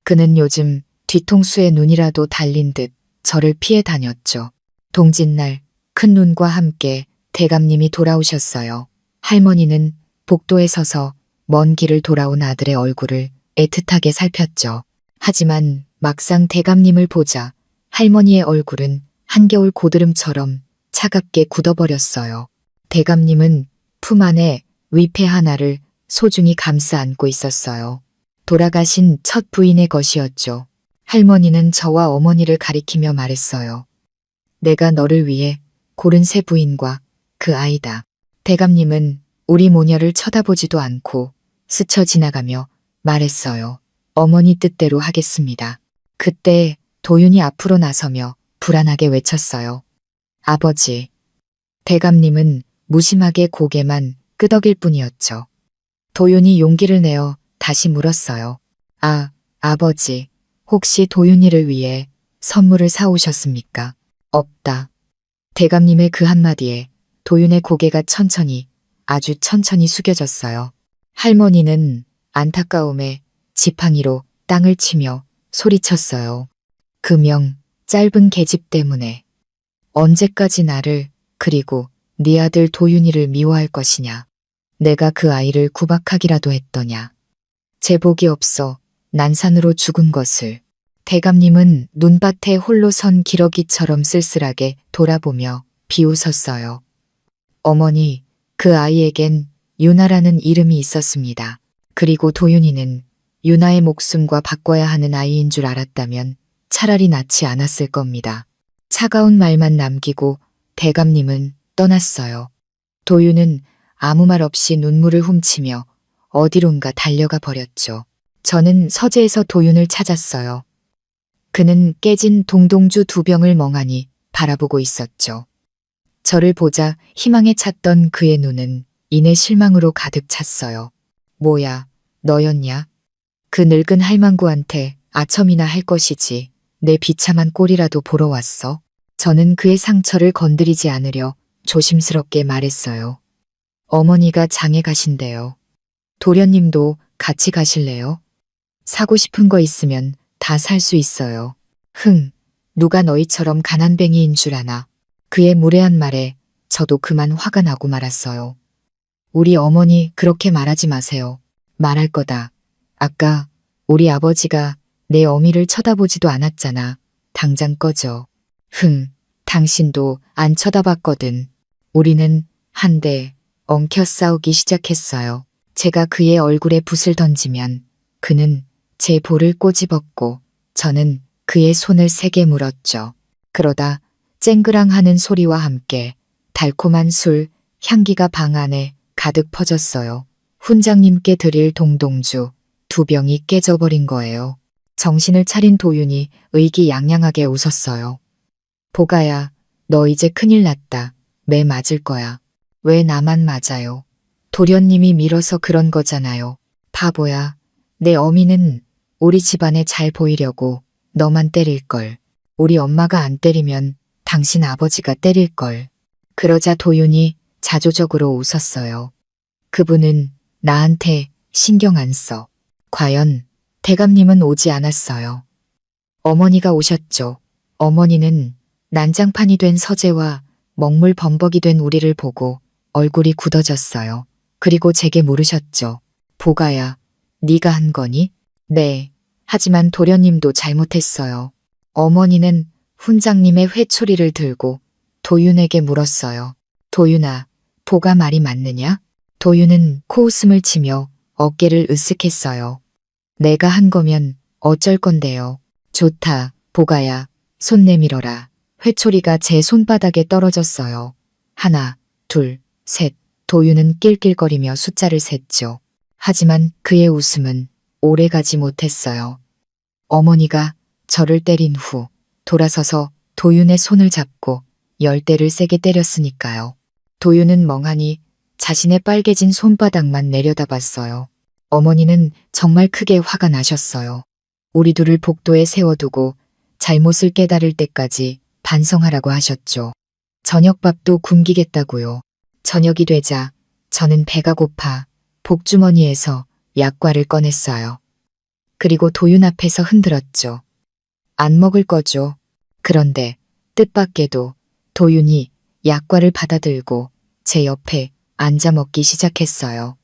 그는 요즘 뒤통수에 눈이라도 달린 듯 저를 피해 다녔죠. 동짓날 큰 눈과 함께 대감님이 돌아오셨어요. 할머니는 복도에 서서 먼 길을 돌아온 아들의 얼굴을 애틋하게 살폈죠. 하지만 막상 대감님을 보자 할머니의 얼굴은 한겨울 고드름처럼 차갑게 굳어버렸어요. 대감님은 품 안에 위패 하나를 소중히 감싸 안고 있었어요. 돌아가신 첫 부인의 것이었죠. 할머니는 저와 어머니를 가리키며 말했어요. 내가 너를 위해 고른 새 부인과 그 아이다. 대감님은 우리 모녀를 쳐다보지도 않고 스쳐 지나가며 말했어요. 어머니 뜻대로 하겠습니다. 그때 도윤이 앞으로 나서며 불안하게 외쳤어요. 아버지. 대감님은 무심하게 고개만 끄덕일 뿐이었죠. 도윤이 용기를 내어 다시 물었어요. 아, 아버지. 혹시 도윤이를 위해 선물을 사오셨습니까? 없다. 대감님의 그 한마디에 도윤의 고개가 천천히, 아주 천천히 숙여졌어요. 할머니는 안타까움에 지팡이로 땅을 치며 소리쳤어요. 금영, 짧은 계집 때문에. 언제까지 나를, 그리고 네 아들 도윤이를 미워할 것이냐. 내가 그 아이를 구박하기라도 했더냐. 제복이 없어 난산으로 죽은 것을. 대감님은 눈밭에 홀로 선 기러기처럼 쓸쓸하게 돌아보며 비웃었어요. 어머니, 그 아이에겐 유나라는 이름이 있었습니다. 그리고 도윤이는 유나의 목숨과 바꿔야 하는 아이인 줄 알았다면 차라리 낳지 않았을 겁니다. 차가운 말만 남기고 대감님은 떠났어요. 도윤은 아무 말 없이 눈물을 훔치며 어디론가 달려가 버렸죠. 저는 서재에서 도윤을 찾았어요. 그는 깨진 동동주 2병을 멍하니 바라보고 있었죠. 저를 보자 희망에 찼던 그의 눈은 이내 실망으로 가득 찼어요. 뭐야, 너였냐? 그 늙은 할망구한테 아첨이나 할 것이지. 내 비참한 꼴이라도 보러 왔어. 저는 그의 상처를 건드리지 않으려 조심스럽게 말했어요. 어머니가 장에 가신대요. 도련님도 같이 가실래요? 사고 싶은 거 있으면 다 살 수 있어요. 누가 너희처럼 가난뱅이인 줄 아나. 그의 무례한 말에 저도 그만 화가 나고 말았어요. 우리 어머니 그렇게 말하지 마세요. 말할 거다. 아까 우리 아버지가 내 어미를 쳐다보지도 않았잖아. 당장 꺼져. 당신도 안 쳐다봤거든. 우리는 한데 엉켜 싸우기 시작했어요. 제가 그의 얼굴에 붓을 던지면 그는 제 볼을 꼬집었고 저는 그의 손을 세게 물었죠. 그러다 쨍그랑하는 소리와 함께 달콤한 술 향기가 방 안에 가득 퍼졌어요. 훈장님께 드릴 동동주 2병이 깨져버린 거예요. 정신을 차린 도윤이 의기양양하게 웃었어요. 보가야, 너 이제 큰일 났다. 매 맞을 거야. 왜 나만 맞아요? 도련님이 밀어서 그런 거잖아요. 바보야. 내 어미는 우리 집안에 잘 보이려고 너만 때릴걸. 우리 엄마가 안 때리면 당신 아버지가 때릴걸. 그러자 도윤이 자조적으로 웃었어요. 그분은 나한테 신경 안 써. 과연 대감님은 오지 않았어요. 어머니가 오셨죠. 어머니는 난장판이 된 서재와 먹물 범벅이 된 우리를 보고 얼굴이 굳어졌어요. 그리고 제게 물으셨죠. 보가야, 네가 한 거니? 네. 하지만 도련님도 잘못했어요. 어머니는 훈장님의 회초리를 들고 도윤에게 물었어요. 도윤아, 보가 말이 맞느냐? 도윤은 코웃음을 치며 어깨를 으쓱했어요. 내가 한 거면 어쩔 건데요. 좋다, 보가야. 손 내밀어라. 회초리가 제 손바닥에 떨어졌어요. 하나, 둘, 셋. 도윤은 낄낄거리며 숫자를 셌죠. 하지만 그의 웃음은 오래가지 못했어요. 어머니가 저를 때린 후 돌아서서 도윤의 손을 잡고 10대를 세게 때렸으니까요. 도윤은 멍하니 자신의 빨개진 손바닥만 내려다봤어요. 어머니는 정말 크게 화가 나셨어요. 우리 둘을 복도에 세워두고 잘못을 깨달을 때까지 반성하라고 하셨죠. 저녁밥도 굶기겠다고요. 저녁이 되자 저는 배가 고파 복주머니에서 약과를 꺼냈어요. 그리고 도윤 앞에서 흔들었죠. 안 먹을 거죠. 그런데 뜻밖에도 도윤이 약과를 받아들고 제 옆에 앉아 먹기 시작했어요.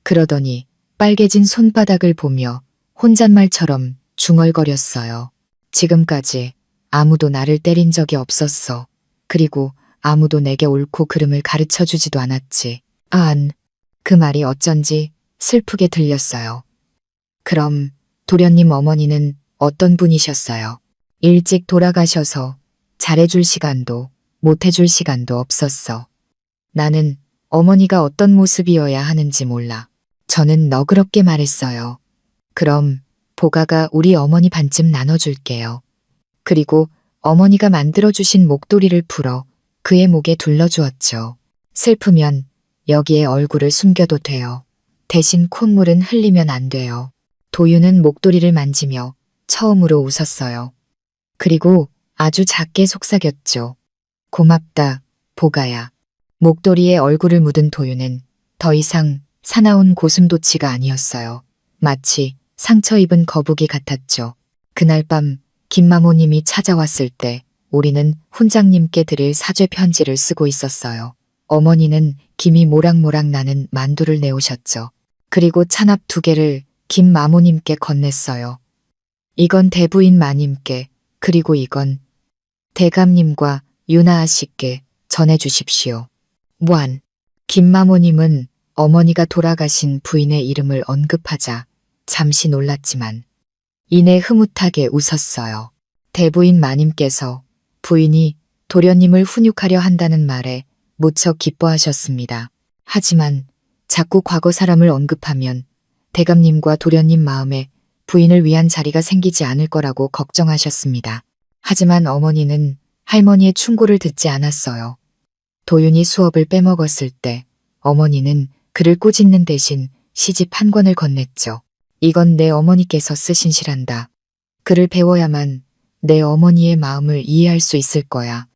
그러더니 빨개진 손바닥을 보며 혼잣말처럼 중얼거렸어요. 지금까지 아무도 나를 때린 적이 없었어. 그리고 아무도 내게 옳고 그름을 가르쳐주지도 않았지. 그 말이 어쩐지 슬프게 들렸어요. 그럼 도련님 어머니는 어떤 분이셨어요? 일찍 돌아가셔서 잘해줄 시간도 못해줄 시간도 없었어. 나는 어머니가 어떤 모습이어야 하는지 몰라. 저는 너그럽게 말했어요. 그럼 보가가 우리 어머니 반쯤 나눠줄게요. 그리고 어머니가 만들어주신 목도리를 풀어 그의 목에 둘러주었죠. 슬프면 여기에 얼굴을 숨겨도 돼요. 대신 콧물은 흘리면 안 돼요. 도윤은 목도리를 만지며 처음으로 웃었어요. 그리고 아주 작게 속삭였죠. 고맙다, 보가야. 목도리에 얼굴을 묻은 도윤은 더 이상 사나운 고슴도치가 아니었어요. 마치 상처 입은 거북이 같았죠. 그날 밤 김마모님이 찾아왔을 때 우리는 훈장님께 드릴 사죄 편지를 쓰고 있었어요. 어머니는 김이 모락모락 나는 만두를 내오셨죠. 그리고 찬압 2개를 김마모님께 건넸어요. 이건 대부인 마님께, 그리고 이건 대감님과 유나아 씨께 전해주십시오. 무한. 김마모님은 어머니가 돌아가신 부인의 이름을 언급하자 잠시 놀랐지만 이내 흐뭇하게 웃었어요. 대부인 마님께서 부인이 도련님을 훈육하려 한다는 말에 무척 기뻐하셨습니다. 하지만 자꾸 과거 사람을 언급하면 대감님과 도련님 마음에 부인을 위한 자리가 생기지 않을 거라고 걱정하셨습니다. 하지만 어머니는 할머니의 충고를 듣지 않았어요. 도윤이 수업을 빼먹었을 때 어머니는 그를 꾸짖는 대신 시집 한 권을 건넸죠. 이건 내 어머니께서 쓰신 시란다. 글을 배워야만 내 어머니의 마음을 이해할 수 있을 거야.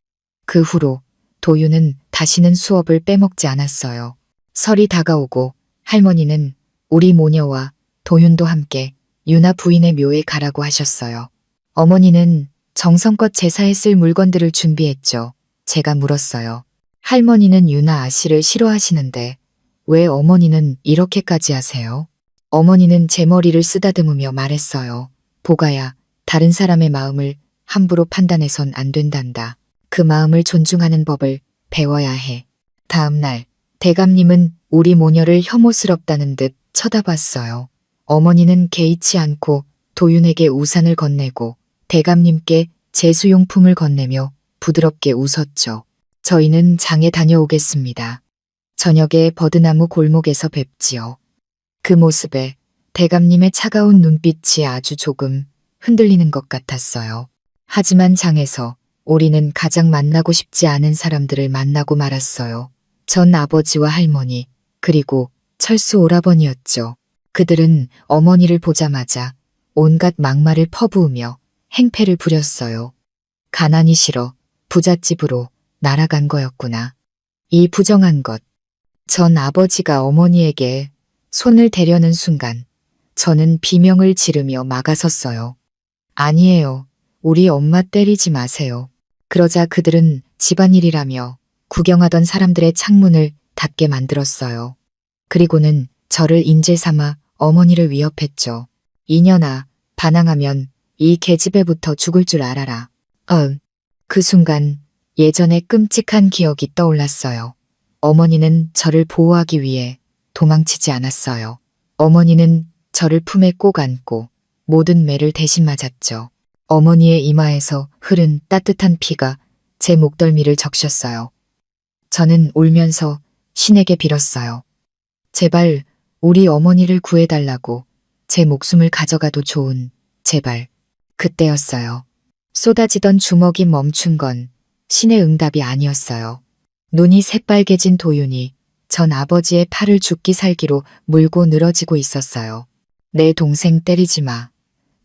그 후로 도윤은 다시는 수업을 빼먹지 않았어요. 설이 다가오고 할머니는 우리 모녀와 도윤도 함께 유나 부인의 묘에 가라고 하셨어요. 어머니는 정성껏 제사에 쓸 물건들을 준비했죠. 제가 물었어요. 할머니는 유나 아씨를 싫어하시는데 왜 어머니는 이렇게까지 하세요? 어머니는 제 머리를 쓰다듬으며 말했어요. 보가야, 다른 사람의 마음을 함부로 판단해선 안 된단다. 그 마음을 존중하는 법을 배워야 해. 다음 날 대감님은 우리 모녀를 혐오스럽다는 듯 쳐다봤어요. 어머니는 개의치 않고 도윤에게 우산을 건네고 대감님께 제수용품을 건네며 부드럽게 웃었죠. 저희는 장에 다녀오겠습니다. 저녁에 버드나무 골목에서 뵙지요. 그 모습에 대감님의 차가운 눈빛이 아주 조금 흔들리는 것 같았어요. 하지만 장에서 우리는 가장 만나고 싶지 않은 사람들을 만나고 말았어요. 전 아버지와 할머니, 그리고 철수 오라버니였죠. 그들은 어머니를 보자마자 온갖 막말을 퍼부으며 행패를 부렸어요. 가난이 싫어 부잣집으로 날아간 거였구나. 이 부정한 것. 전 아버지가 어머니에게 손을 대려는 순간 저는 비명을 지르며 막아섰어요. 아니에요. 우리 엄마 때리지 마세요. 그러자 그들은 집안일이라며 구경하던 사람들의 창문을 닫게 만들었어요. 그리고는 저를 인질 삼아 어머니를 위협했죠. 이년아, 반항하면 이 계집애부터 죽을 줄 알아라. 그 순간 예전의 끔찍한 기억이 떠올랐어요. 어머니는 저를 보호하기 위해 도망치지 않았어요. 어머니는 저를 품에 꼭 안고 모든 매를 대신 맞았죠. 어머니의 이마에서 흐른 따뜻한 피가 제 목덜미를 적셨어요. 저는 울면서 신에게 빌었어요. 제발 우리 어머니를 구해달라고. 제 목숨을 가져가도 좋은, 제발. 그때였어요. 쏟아지던 주먹이 멈춘 건 신의 응답이 아니었어요. 눈이 새빨개진 도윤이 전 아버지의 팔을 죽기 살기로 물고 늘어지고 있었어요. 내 동생 때리지 마.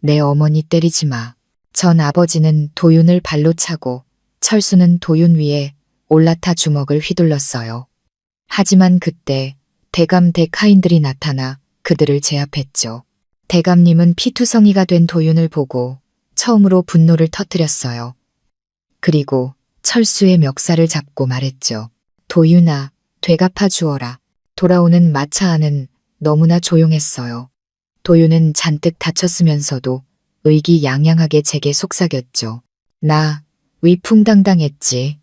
내 어머니 때리지 마. 전 아버지는 도윤을 발로 차고 철수는 도윤 위에 올라타 주먹을 휘둘렀어요. 하지만 그때 대감 대카인들이 나타나 그들을 제압했죠. 대감님은 피투성이가 된 도윤을 보고 처음으로 분노를 터뜨렸어요. 그리고 철수의 멱살을 잡고 말했죠. 도윤아, 되갚아 주어라. 돌아오는 마차 안은 너무나 조용했어요. 도윤은 잔뜩 다쳤으면서도 의기양양하게 제게 속삭였죠. 나 위풍당당했지.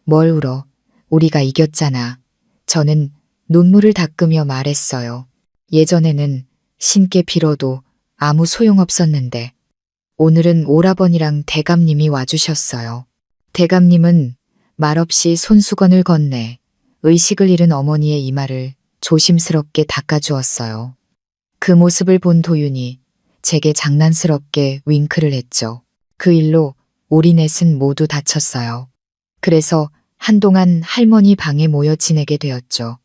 뭘 울어. 우리가 이겼잖아. 저는 눈물을 닦으며 말했어요. 예전에는 신께 빌어도 아무 소용없었는데 오늘은 오라버니랑 대감님이 와주셨어요. 대감님은 말없이 손수건을 건네 의식을 잃은 어머니의 이마를 조심스럽게 닦아주었어요. 그 모습을 본 도윤이 제게 장난스럽게 윙크를 했죠. 그 일로 우리 넷은 모두 다쳤어요. 그래서 한동안 할머니 방에 모여 지내게 되었죠.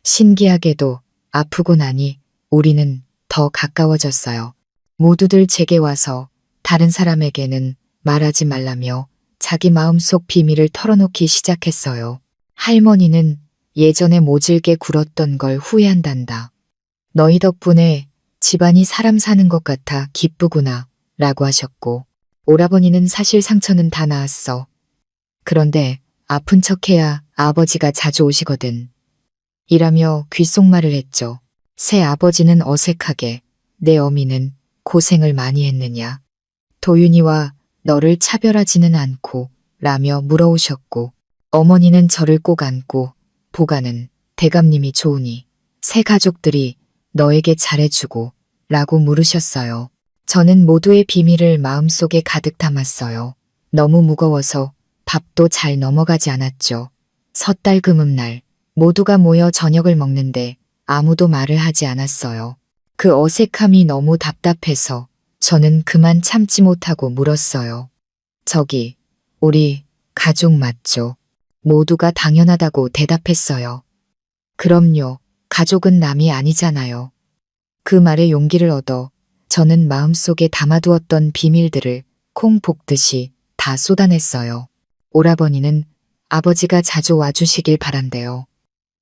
신기하게도 아프고 나니 우리는 더 가까워졌어요. 모두들 제게 와서 다른 사람에게는 말하지 말라며 자기 마음속 비밀을 털어놓기 시작했어요. 할머니는 예전에 모질게 굴었던 걸 후회한단다. 너희 덕분에 집안이 사람 사는 것 같아 기쁘구나 라고 하셨고, 오라버니는 사실 상처는 다 나았어. 그런데 아픈 척해야 아버지가 자주 오시거든. 이라며 귓속말을 했죠. 새 아버지는 어색하게 내 어미는 고생을 많이 했느냐. 도윤이와 너를 차별하지는 않고 라며 물어오셨고, 어머니는 저를 꼭 안고 보가는 대감님이 좋으니 새 가족들이 너에게 잘해주고 라고 물으셨어요. 저는 모두의 비밀을 마음속에 가득 담았어요. 너무 무거워서 밥도 잘 넘어가지 않았죠. 섣달 금음날 모두가 모여 저녁을 먹는데 아무도 말을 하지 않았어요. 그 어색함이 너무 답답해서 저는 그만 참지 못하고 물었어요. 저기, 우리 가족 맞죠? 모두가 당연하다고 대답했어요. 그럼요. 가족은 남이 아니잖아요. 그 말에 용기를 얻어 저는 마음속에 담아두었던 비밀들을 콩 볶듯이 다 쏟아냈어요. 오라버니는 아버지가 자주 와주시길 바란대요.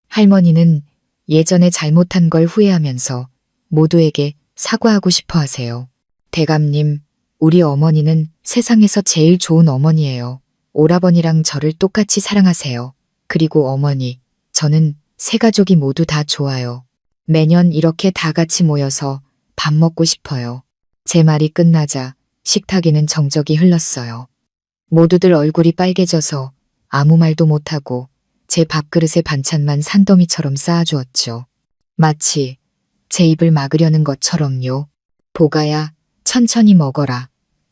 할머니는 예전에 잘못한 걸 후회하면서 모두에게 사과하고 싶어 하세요. 대감님, 우리 어머니는 세상에서 제일 좋은 어머니예요. 오라버니랑 저를 똑같이 사랑하세요. 그리고 어머니, 저는 세 가족이 모두 다 좋아요. 매년 이렇게 다 같이 모여서 밥 먹고 싶어요. 제 말이 끝나자 식탁에는 정적이 흘렀어요. 모두들 얼굴이 빨개져서 아무 말도 못하고 제 밥그릇에 반찬만 산더미처럼 쌓아주었죠. 마치 제 입을 막으려는 것처럼요. 보가야, 천천히 먹어라.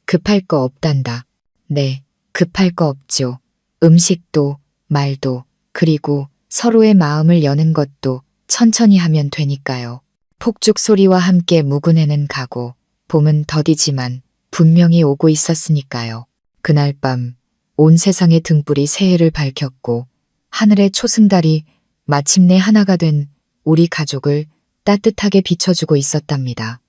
급할 거 없단다. 네, 급할 거 없죠. 음식도, 말도, 그리고 서로의 마음을 여는 것도 천천히 하면 되니까요. 폭죽 소리와 함께 묵은 해는 가고 봄은 더디지만 분명히 오고 있었으니까요. 그날 밤 온 세상의 등불이 새해를 밝혔고 하늘의 초승달이 마침내 하나가 된 우리 가족을 따뜻하게 비춰주고 있었답니다.